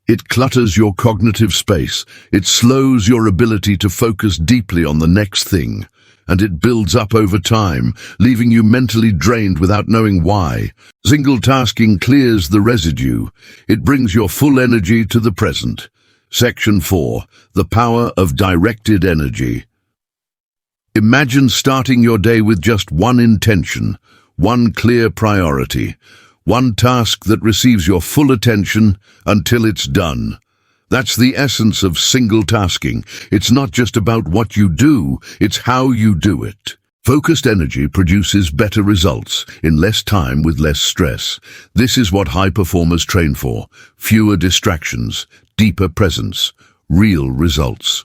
It clutters your cognitive space, it slows your ability to focus deeply on the next thing, and it builds up over time, leaving you mentally drained without knowing why. Single tasking clears the residue. It brings your full energy to the present. Section 4. The Power of Directed Energy. Imagine starting your day with just one intention, one clear priority, one task that receives your full attention until it's done. That's the essence of single tasking. It's not just about what you do, it's how you do it. Focused energy produces better results in less time with less stress. This is what high performers train for. Fewer distractions, deeper presence, real results.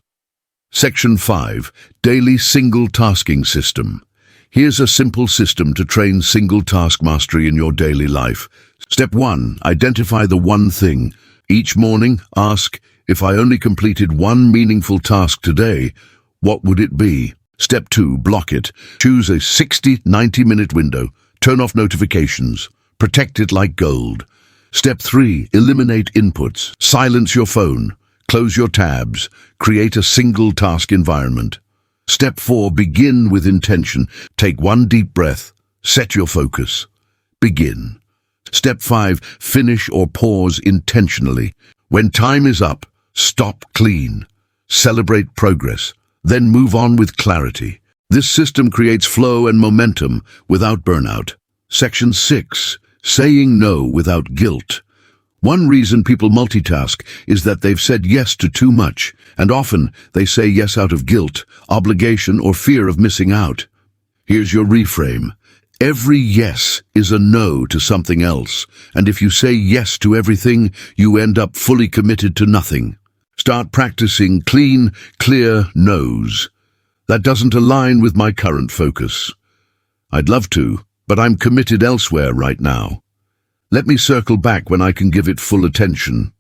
Section 5. Daily Single Tasking System. Here's a simple system to train single task mastery in your daily life. Step 1. Identify the one thing. Each morning, ask, if I only completed one meaningful task today, what would it be? Step 2. Block it. Choose a 60-90-minute window. Turn off notifications. Protect it like gold. Step 3. Eliminate inputs. Silence your phone. Close your tabs. Create a single task environment. Step 4. Begin with intention. Take one deep breath. Set your focus. Begin. Step 5. Finish or pause intentionally. When time is up, stop clean. Celebrate progress. Then move on with clarity. This system creates flow and momentum without burnout. Section 6. Saying no without guilt. One reason people multitask is that they've said yes to too much, and often they say yes out of guilt, obligation, or fear of missing out. Here's your reframe. Every yes is a no to something else, and if you say yes to everything, you end up fully committed to nothing. Start practicing clean, clear no's. That doesn't align with my current focus. I'd love to, but I'm committed elsewhere right now. Let me circle back when I can give it full attention.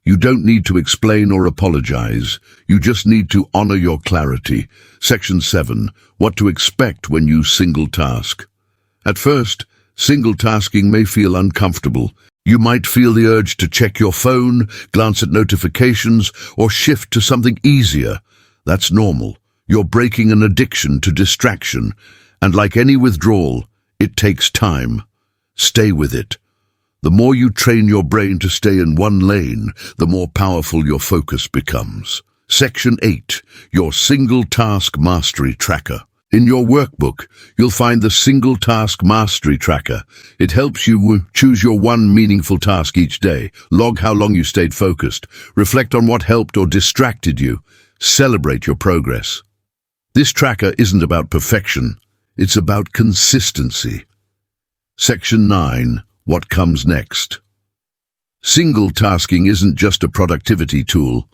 You don't need to explain or apologize. You just need to honor your clarity. Section 7. What to expect when you single task. At first, single tasking may feel uncomfortable. You might feel the urge to check your phone, glance at notifications, or shift to something easier. That's normal. You're breaking an addiction to distraction, and like any withdrawal, it takes time. Stay with it. The more you train your brain to stay in one lane, the more powerful your focus becomes. Section 8. Your Single Task Mastery Tracker. In your workbook, you'll find the Single Task Mastery Tracker. It helps you choose your one meaningful task each day, log how long you stayed focused, reflect on what helped or distracted you, celebrate your progress. This tracker isn't about perfection, it's about consistency. Section 9. What comes next? Single tasking isn't just a productivity tool,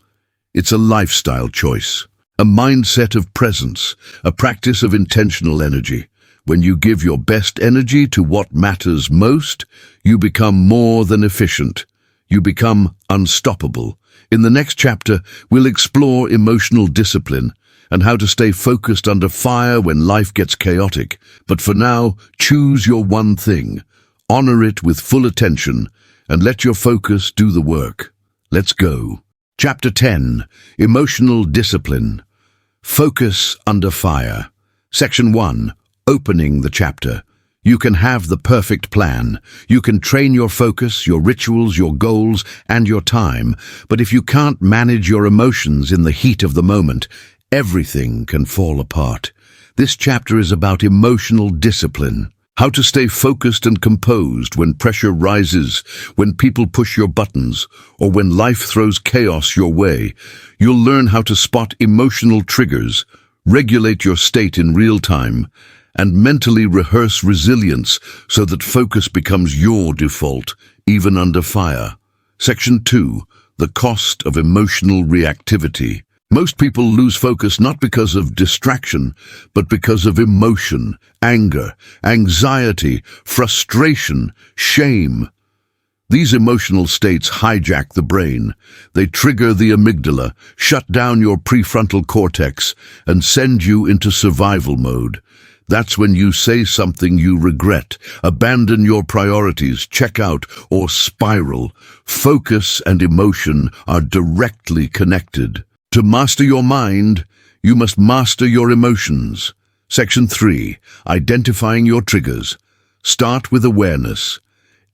it's a lifestyle choice. A mindset of presence, a practice of intentional energy. When you give your best energy to what matters most, you become more than efficient. You become unstoppable. In the next chapter, we'll explore emotional discipline and how to stay focused under fire when life gets chaotic. But for now, choose your one thing. Honor it with full attention and let your focus do the work. Let's go. Chapter 10. Emotional Discipline. Focus under fire. Section 1. Opening the chapter. You can have the perfect plan. You can train your focus, your rituals, your goals, and your time. But if you can't manage your emotions in the heat of the moment, everything can fall apart. This chapter is about emotional discipline. How to stay focused and composed when pressure rises, when people push your buttons, or when life throws chaos your way. You'll learn how to spot emotional triggers, regulate your state in real time, and mentally rehearse resilience so that focus becomes your default, even under fire. Section 2. The Cost of Emotional Reactivity. Most people lose focus not because of distraction, but because of emotion, anger, anxiety, frustration, shame. These emotional states hijack the brain. They trigger the amygdala, shut down your prefrontal cortex, and send you into survival mode. That's when you say something you regret, abandon your priorities, check out, or spiral. Focus and emotion are directly connected. To master your mind, you must master your emotions. Section 3. Identifying your triggers. Start with awareness.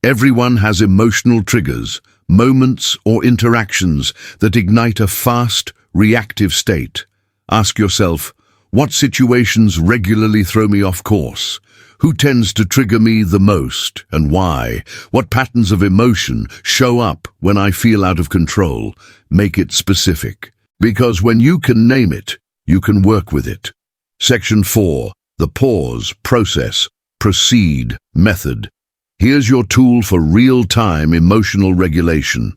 Everyone has emotional triggers, moments or interactions that ignite a fast, reactive state. Ask yourself, What situations regularly throw me off course? Who tends to trigger me the most, and why? What patterns of emotion show up when I feel out of control? Make it specific. Because when you can name it, you can work with it. Section 4. The pause, process, proceed, method. Here's your tool for real-time emotional regulation.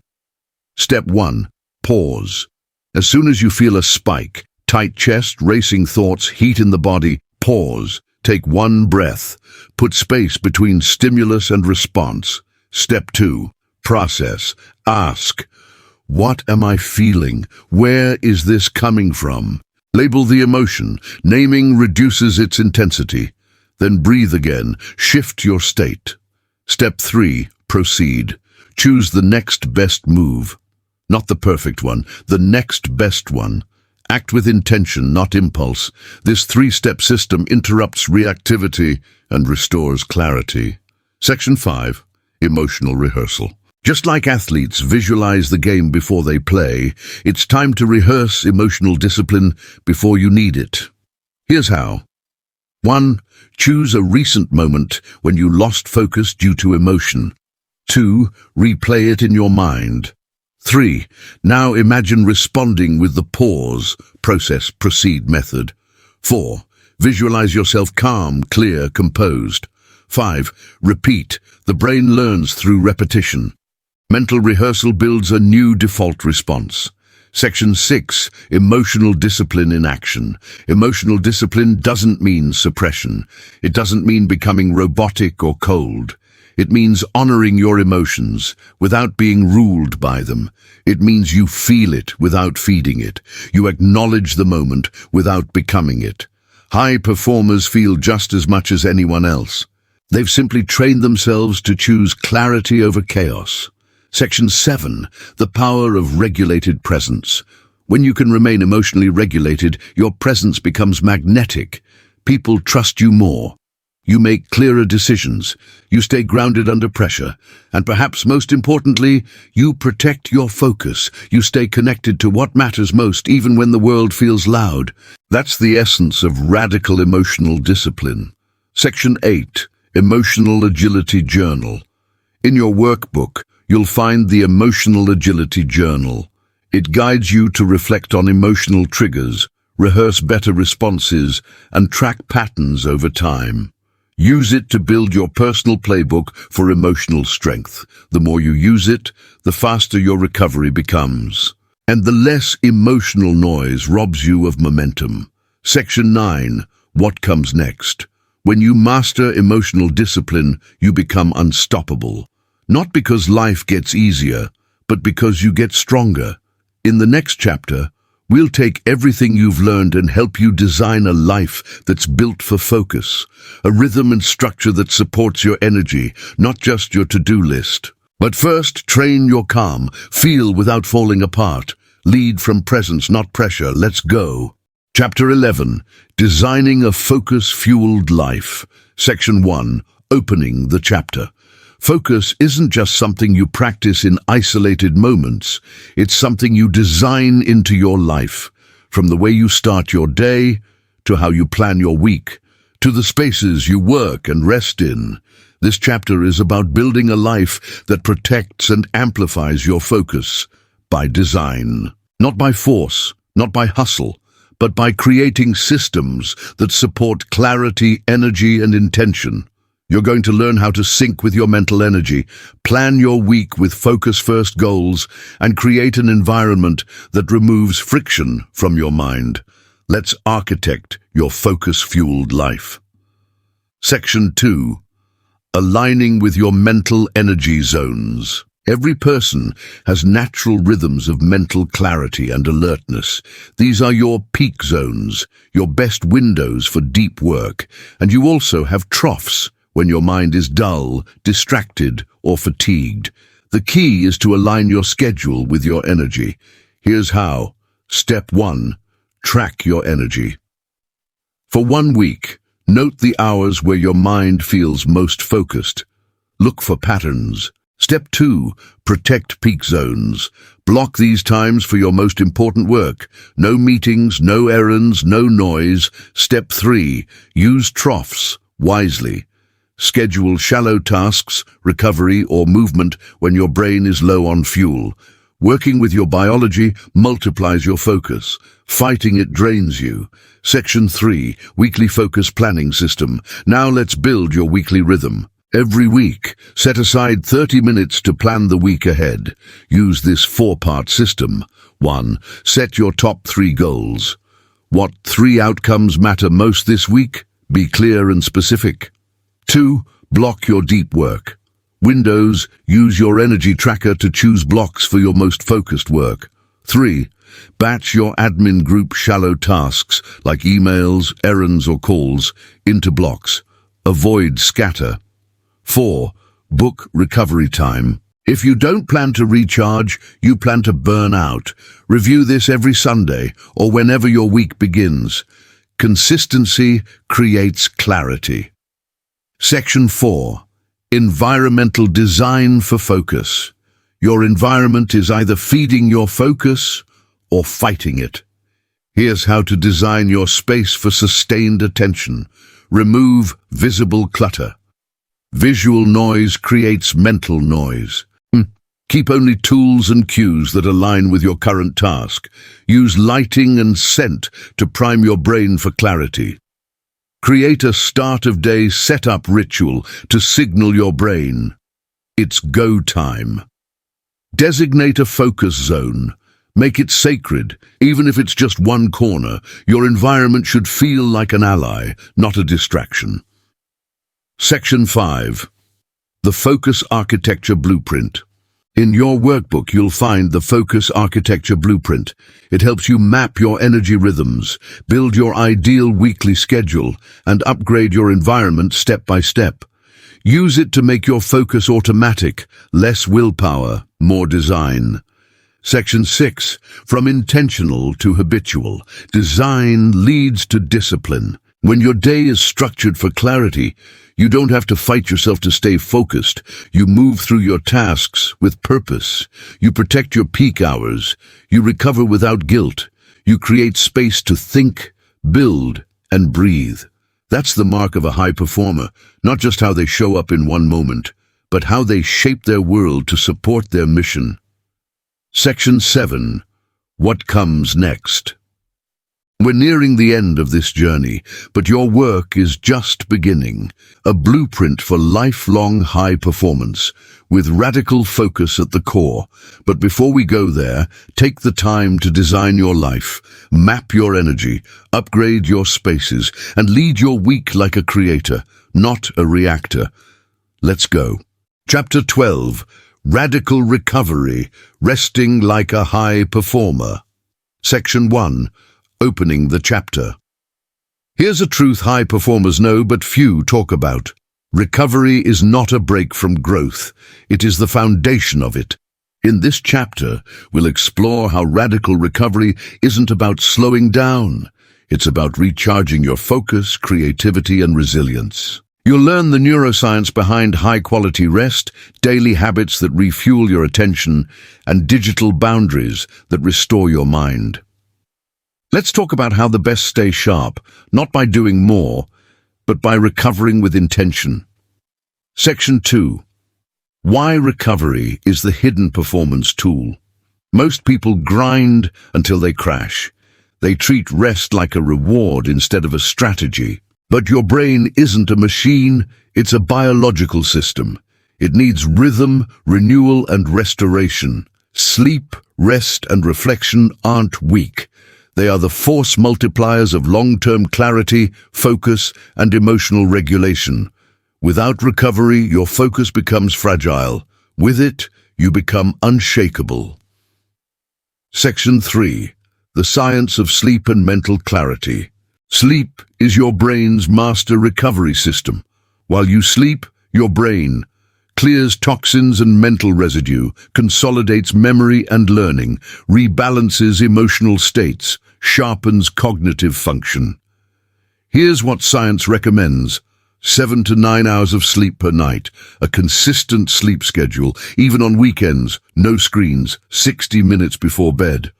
Step 1. Pause. As soon as you feel a spike, tight chest, racing thoughts, heat in the body, pause. Take one breath. Put space between stimulus and response. Step 2. Process. Ask. What am I feeling? Where is this coming from? Label the emotion. Naming reduces its intensity. Then breathe again. Shift your state. Step 3. Proceed. Choose the next best move. Not the perfect one, the next best one. Act with intention, not impulse. This 3-step system interrupts reactivity and restores clarity. Section 5. Emotional rehearsal. Just like athletes visualize the game before they play, it's time to rehearse emotional discipline before you need it. Here's how. 1. Choose a recent moment when you lost focus due to emotion. 2. Replay it in your mind. 3. Now imagine responding with the pause, process, proceed method. 4. Visualize yourself calm, clear, composed. 5. Repeat. The brain learns through repetition. Mental rehearsal builds a new default response. Section 6. Emotional discipline in action. Emotional discipline doesn't mean suppression. It doesn't mean becoming robotic or cold. It means honoring your emotions without being ruled by them. It means you feel it without feeding it. You acknowledge the moment without becoming it. High performers feel just as much as anyone else. They've simply trained themselves to choose clarity over chaos. Section 7. The power of regulated presence. When you can remain emotionally regulated, your presence becomes magnetic. People trust you more. You make clearer decisions. You stay grounded under pressure. And perhaps most importantly, you protect your focus. You stay connected to what matters most, even when the world feels loud. That's the essence of radical emotional discipline. Section 8. Emotional Agility Journal. In your workbook, you'll find the Emotional Agility Journal. It guides you to reflect on emotional triggers, rehearse better responses, and track patterns over time. Use it to build your personal playbook for emotional strength. The more you use it, the faster your recovery becomes. And the less emotional noise robs you of momentum. Section 9. What comes next? When you master emotional discipline, you become unstoppable. Not because life gets easier, but because you get stronger. In the next chapter, we'll take everything you've learned and help you design a life that's built for focus, a rhythm and structure that supports your energy, not just your to-do list. But first, train your calm, feel without falling apart, lead from presence, not pressure. Let's go. Chapter 11. Designing a focus-fueled life. Section 1. Opening the chapter. Focus isn't just something you practice in isolated moments. It's something you design into your life, from the way you start your day, to how you plan your week, to the spaces you work and rest in. This chapter is about building a life that protects and amplifies your focus by design. Not by force, not by hustle, but by creating systems that support clarity, energy, and intention. You're going to learn how to sync with your mental energy, plan your week with focus-first goals, and create an environment that removes friction from your mind. Let's architect your focus-fueled life. Section 2. Aligning with your mental energy zones. Every person has natural rhythms of mental clarity and alertness. These are your peak zones, your best windows for deep work, and you also have troughs, when your mind is dull, distracted, or fatigued. The key is to align your schedule with your energy. Here's how. Step 1. Track your energy. For 1 week, note the hours where your mind feels most focused. Look for patterns. Step 2. Protect peak zones. Block these times for your most important work. No meetings, no errands, no noise. Step 3. Use troughs wisely. Schedule shallow tasks, recovery, or movement when your brain is low on fuel. Working with your biology multiplies your focus. Fighting it drains you. Section 3. Weekly focus planning system. Now let's build your weekly rhythm. Every week, set aside 30 minutes to plan the week ahead. Use this 4-part system. 1. Set your top 3 goals. What 3 outcomes matter most this week? Be clear and specific. 2. Block your deep work. Windows, use your energy tracker to choose blocks for your most focused work. 3. Batch your admin group shallow tasks, like emails, errands, or calls, into blocks. Avoid scatter. 4. Book recovery time. If you don't plan to recharge, you plan to burn out. Review this every Sunday or whenever your week begins. Consistency creates clarity. Section 4. Environmental design for focus. Your environment is either feeding your focus or fighting it. Here's how to design your space for sustained attention. Remove visible clutter. Visual noise creates mental noise. Keep only tools and cues that align with your current task. Use lighting and scent to prime your brain for clarity. Create a start-of-day setup ritual to signal your brain. It's go time. Designate a focus zone. Make it sacred, even if it's just one corner. Your environment should feel like an ally, not a distraction. Section 5. The Focus Architecture Blueprint. In your workbook, you'll find the Focus Architecture Blueprint. It helps you map your energy rhythms, build your ideal weekly schedule, and upgrade your environment step by step. Use it to make your focus automatic, less willpower, more design. Section 6. From intentional to habitual. Design leads to discipline. When your day is structured for clarity, you don't have to fight yourself to stay focused. You move through your tasks with purpose. You protect your peak hours. You recover without guilt. You create space to think, build, and breathe. That's the mark of a high performer, not just how they show up in one moment, but how they shape their world to support their mission. Section 7. What comes next? We're nearing the end of this journey, but your work is just beginning. A blueprint for lifelong high performance, with radical focus at the core. But before we go there, take the time to design your life, map your energy, upgrade your spaces, and lead your week like a creator, not a reactor. Let's go. Chapter 12. Radical Recovery, Resting like a High Performer. Section 1. Opening the chapter. Here's a truth high performers know but few talk about. Recovery is not a break from growth. It is the foundation of it. In this chapter, we'll explore how radical recovery isn't about slowing down. It's about recharging your focus, creativity, and resilience. You'll learn the neuroscience behind high-quality rest, daily habits that refuel your attention, and digital boundaries that restore your mind. Let's talk about how the best stay sharp, not by doing more, but by recovering with intention. Section 2. Why recovery is the hidden performance tool. Most people grind until they crash. They treat rest like a reward instead of a strategy. But your brain isn't a machine, it's a biological system. It needs rhythm, renewal, and restoration. Sleep, rest, and reflection aren't weak. They are the force multipliers of long-term clarity, focus, and emotional regulation. Without recovery, your focus becomes fragile. With it, you become unshakable. Section 3. The Science of Sleep and Mental Clarity. Sleep is your brain's master recovery system. While you sleep, your brain clears toxins and mental residue, consolidates memory and learning, rebalances emotional states, sharpens cognitive function. Here's what science recommends. 7 to 9 hours of sleep per night, a consistent sleep schedule, even on weekends, no screens, 60 minutes before bed.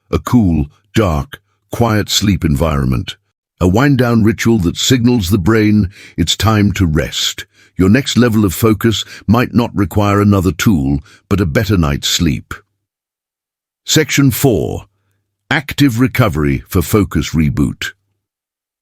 A cool, dark, quiet sleep environment. A wind-down ritual that signals the brain it's time to rest. Your next level of focus might not require another tool, but a better night's sleep. Section 4. Active recovery for focus reboot.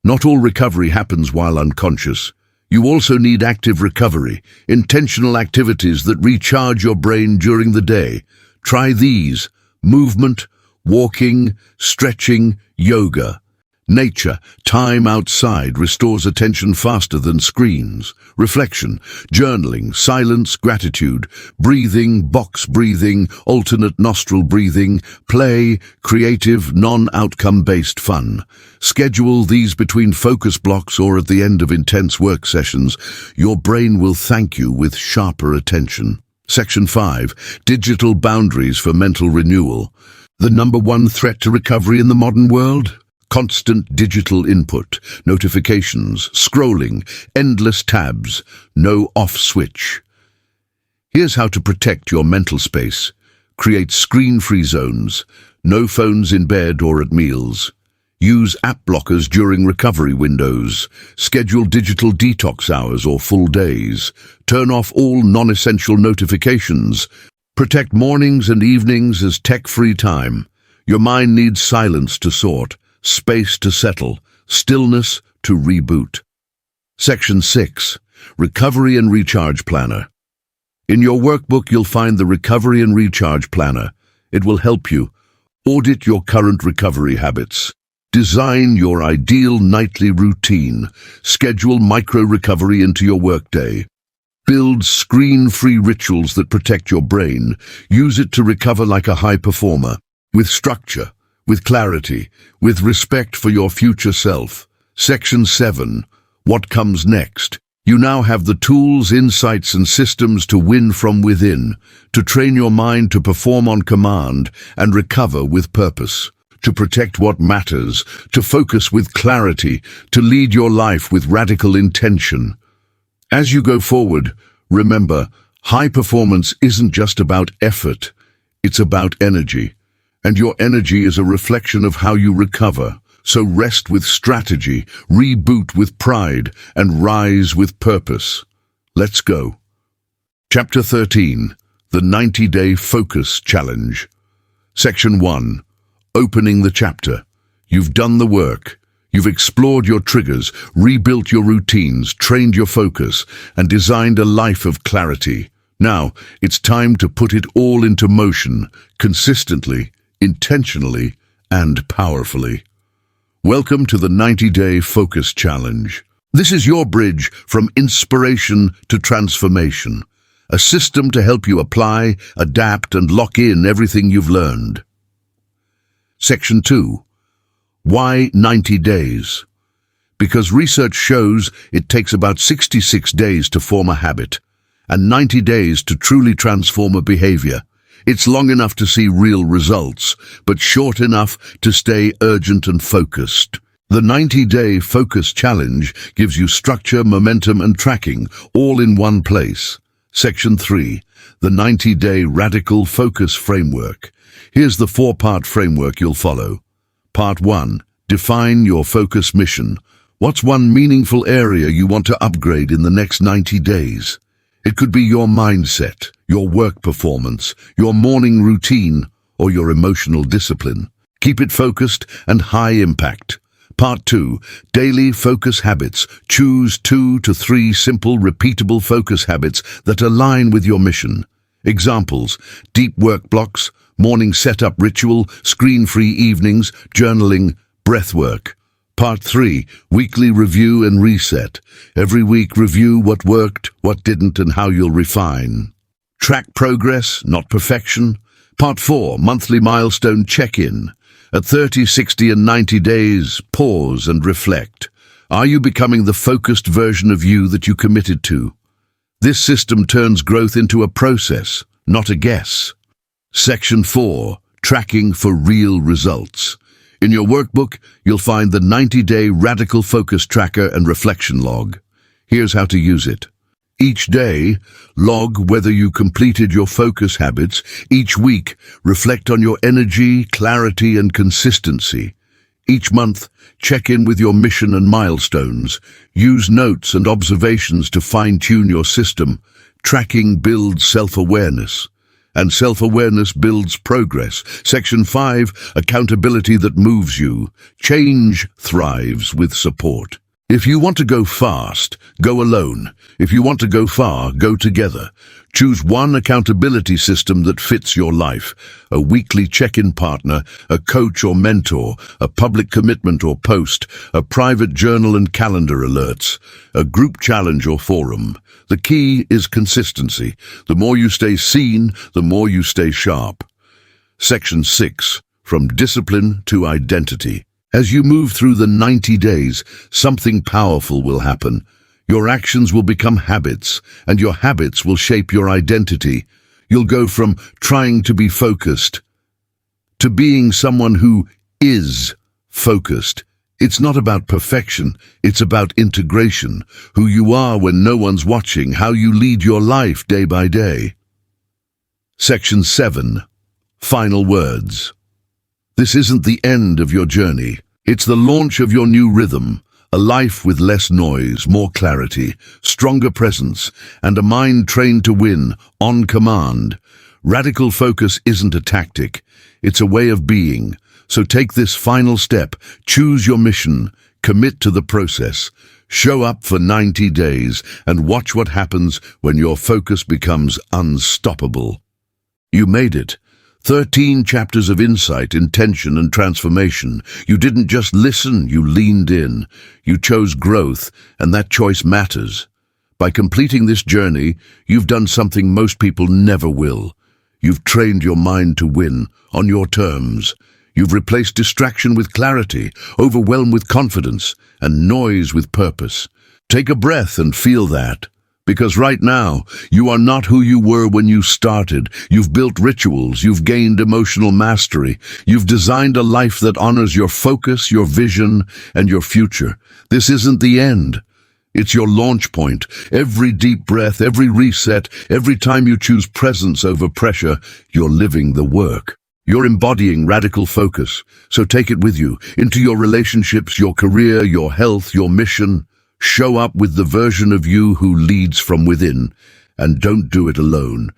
Not all recovery happens while unconscious. You also need active recovery, intentional activities that recharge your brain during the day. Try these: movement, walking, stretching, yoga. Nature, time outside restores attention faster than screens. Reflection, journaling, silence, gratitude, breathing, box breathing, alternate nostril breathing, play, creative, non-outcome-based fun. Schedule these between focus blocks or at the end of intense work sessions. Your brain will thank you with sharper attention. Section 5. Digital boundaries for mental renewal. The number one threat to recovery in the modern world? Constant digital input, notifications, scrolling, endless tabs, no off switch. Here's how to protect your mental space. Create screen-free zones, no phones in bed or at meals. Use app blockers during recovery windows. Schedule digital detox hours or full days. Turn off all non-essential notifications. Protect mornings and evenings as tech-free time. Your mind needs silence to sort, space to settle, stillness to reboot. Section 6. Recovery and Recharge Planner. In your workbook, you'll find the Recovery and Recharge Planner. It will help you audit your current recovery habits, design your ideal nightly routine, schedule micro-recovery into your workday, build screen-free rituals that protect your brain, use it to recover like a high performer, with structure, with clarity, with respect for your future self. Section 7. What comes next? You now have the tools, insights, and systems to win from within, to train your mind to perform on command and recover with purpose, to protect what matters, to focus with clarity, to lead your life with radical intention. As you go forward, remember, high performance isn't just about effort, it's about energy. And your energy is a reflection of how you recover. So rest with strategy, reboot with pride, and rise with purpose. Let's go. Chapter 13. The 90-Day Focus Challenge. Section 1. Opening the chapter. You've done the work. You've explored your triggers, rebuilt your routines, trained your focus, and designed a life of clarity. Now, it's time to put it all into motion, consistently, intentionally, and powerfully. Welcome to the 90-Day Focus Challenge. This is your bridge from inspiration to transformation, a system to help you apply, adapt, and lock in everything you've learned. Section 2. Why 90 days? Because research shows it takes about 66 days to form a habit, and 90 days to truly transform a behavior. It's long enough to see real results, but short enough to stay urgent and focused. The 90-Day Focus Challenge gives you structure, momentum, and tracking, all in one place. Section 3. The 90-Day Radical Focus Framework. Here's the 4-part framework you'll follow. Part 1. Define your focus mission. What's one meaningful area you want to upgrade in the next 90 days? It could be your mindset, your work performance, your morning routine, or your emotional discipline. Keep it focused and high impact. Part 2. Daily focus habits. Choose 2 to 3 simple, repeatable focus habits that align with your mission. Examples: deep work blocks, morning setup ritual, screen-free evenings, journaling, breath work. Part 3. Weekly review and reset. Every week review what worked, what didn't, and how you'll refine. Track progress, not perfection. Part 4. Monthly milestone check-in. At 30, 60, and 90 days, pause and reflect. Are you becoming the focused version of you that you committed to? This system turns growth into a process, not a guess. Section 4. Tracking for real results. In your workbook, you'll find the 90-Day Radical Focus Tracker and Reflection Log. Here's how to use it. Each day, log whether you completed your focus habits. Each week, reflect on your energy, clarity, and consistency. Each month, check in with your mission and milestones. Use notes and observations to fine-tune your system. Tracking builds self-awareness, and self-awareness builds progress. Section 5, accountability that moves you. Change thrives with support. If you want to go fast, go alone. If you want to go far, go together. Choose one accountability system that fits your life. A weekly check-in partner, a coach or mentor, a public commitment or post, a private journal and calendar alerts, a group challenge or forum. The key is consistency. The more you stay seen, the more you stay sharp. Section 6, from discipline to identity. As you move through the 90 days, something powerful will happen. Your actions will become habits, and your habits will shape your identity. You'll go from trying to be focused to being someone who is focused. It's not about perfection, it's about integration. Who you are when no one's watching, how you lead your life day by day. Section 7. Final words. This isn't the end of your journey. It's the launch of your new rhythm, a life with less noise, more clarity, stronger presence, and a mind trained to win, on command. Radical focus isn't a tactic, it's a way of being. So take this final step, choose your mission, commit to the process, show up for 90 days, and watch what happens when your focus becomes unstoppable. You made it. 13 chapters of insight, intention, and transformation. You didn't just listen, you leaned in. You chose growth, and that choice matters. By completing this journey, you've done something most people never will. You've trained your mind to win, on your terms. You've replaced distraction with clarity, overwhelm with confidence, and noise with purpose. Take a breath and feel that. Because right now, you are not who you were when you started. You've built rituals, you've gained emotional mastery, you've designed a life that honors your focus, your vision, and your future. This isn't the end. It's your launch point. Every deep breath, every reset, every time you choose presence over pressure, you're living the work. You're embodying radical focus. So take it with you, into your relationships, your career, your health, your mission. Show up with the version of you who leads from within, and don't do it alone.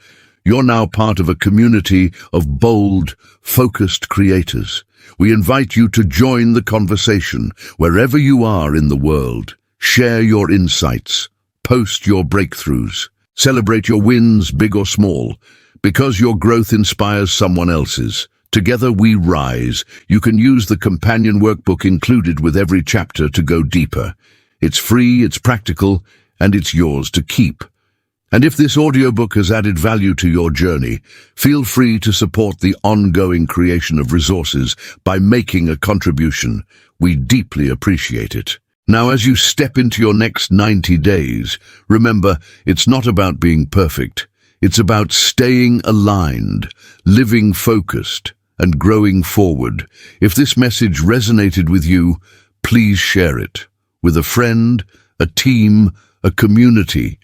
You're now part of a community of bold, focused creators. We invite you to join the conversation wherever you are in the world. Share your insights, post your breakthroughs, celebrate your wins, big or small, because your growth inspires someone else's. Together we rise. You can use the companion workbook included with every chapter to go deeper. It's free, it's practical, and it's yours to keep. And if this audiobook has added value to your journey, feel free to support the ongoing creation of resources by making a contribution. We deeply appreciate it. Now, as you step into your next 90 days, remember, it's not about being perfect. It's about staying aligned, living focused, and growing forward. If this message resonated with you, please share it. With a friend, a team, a community.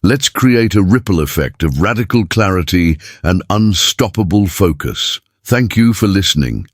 Let's create a ripple effect of radical clarity and unstoppable focus. Thank you for listening.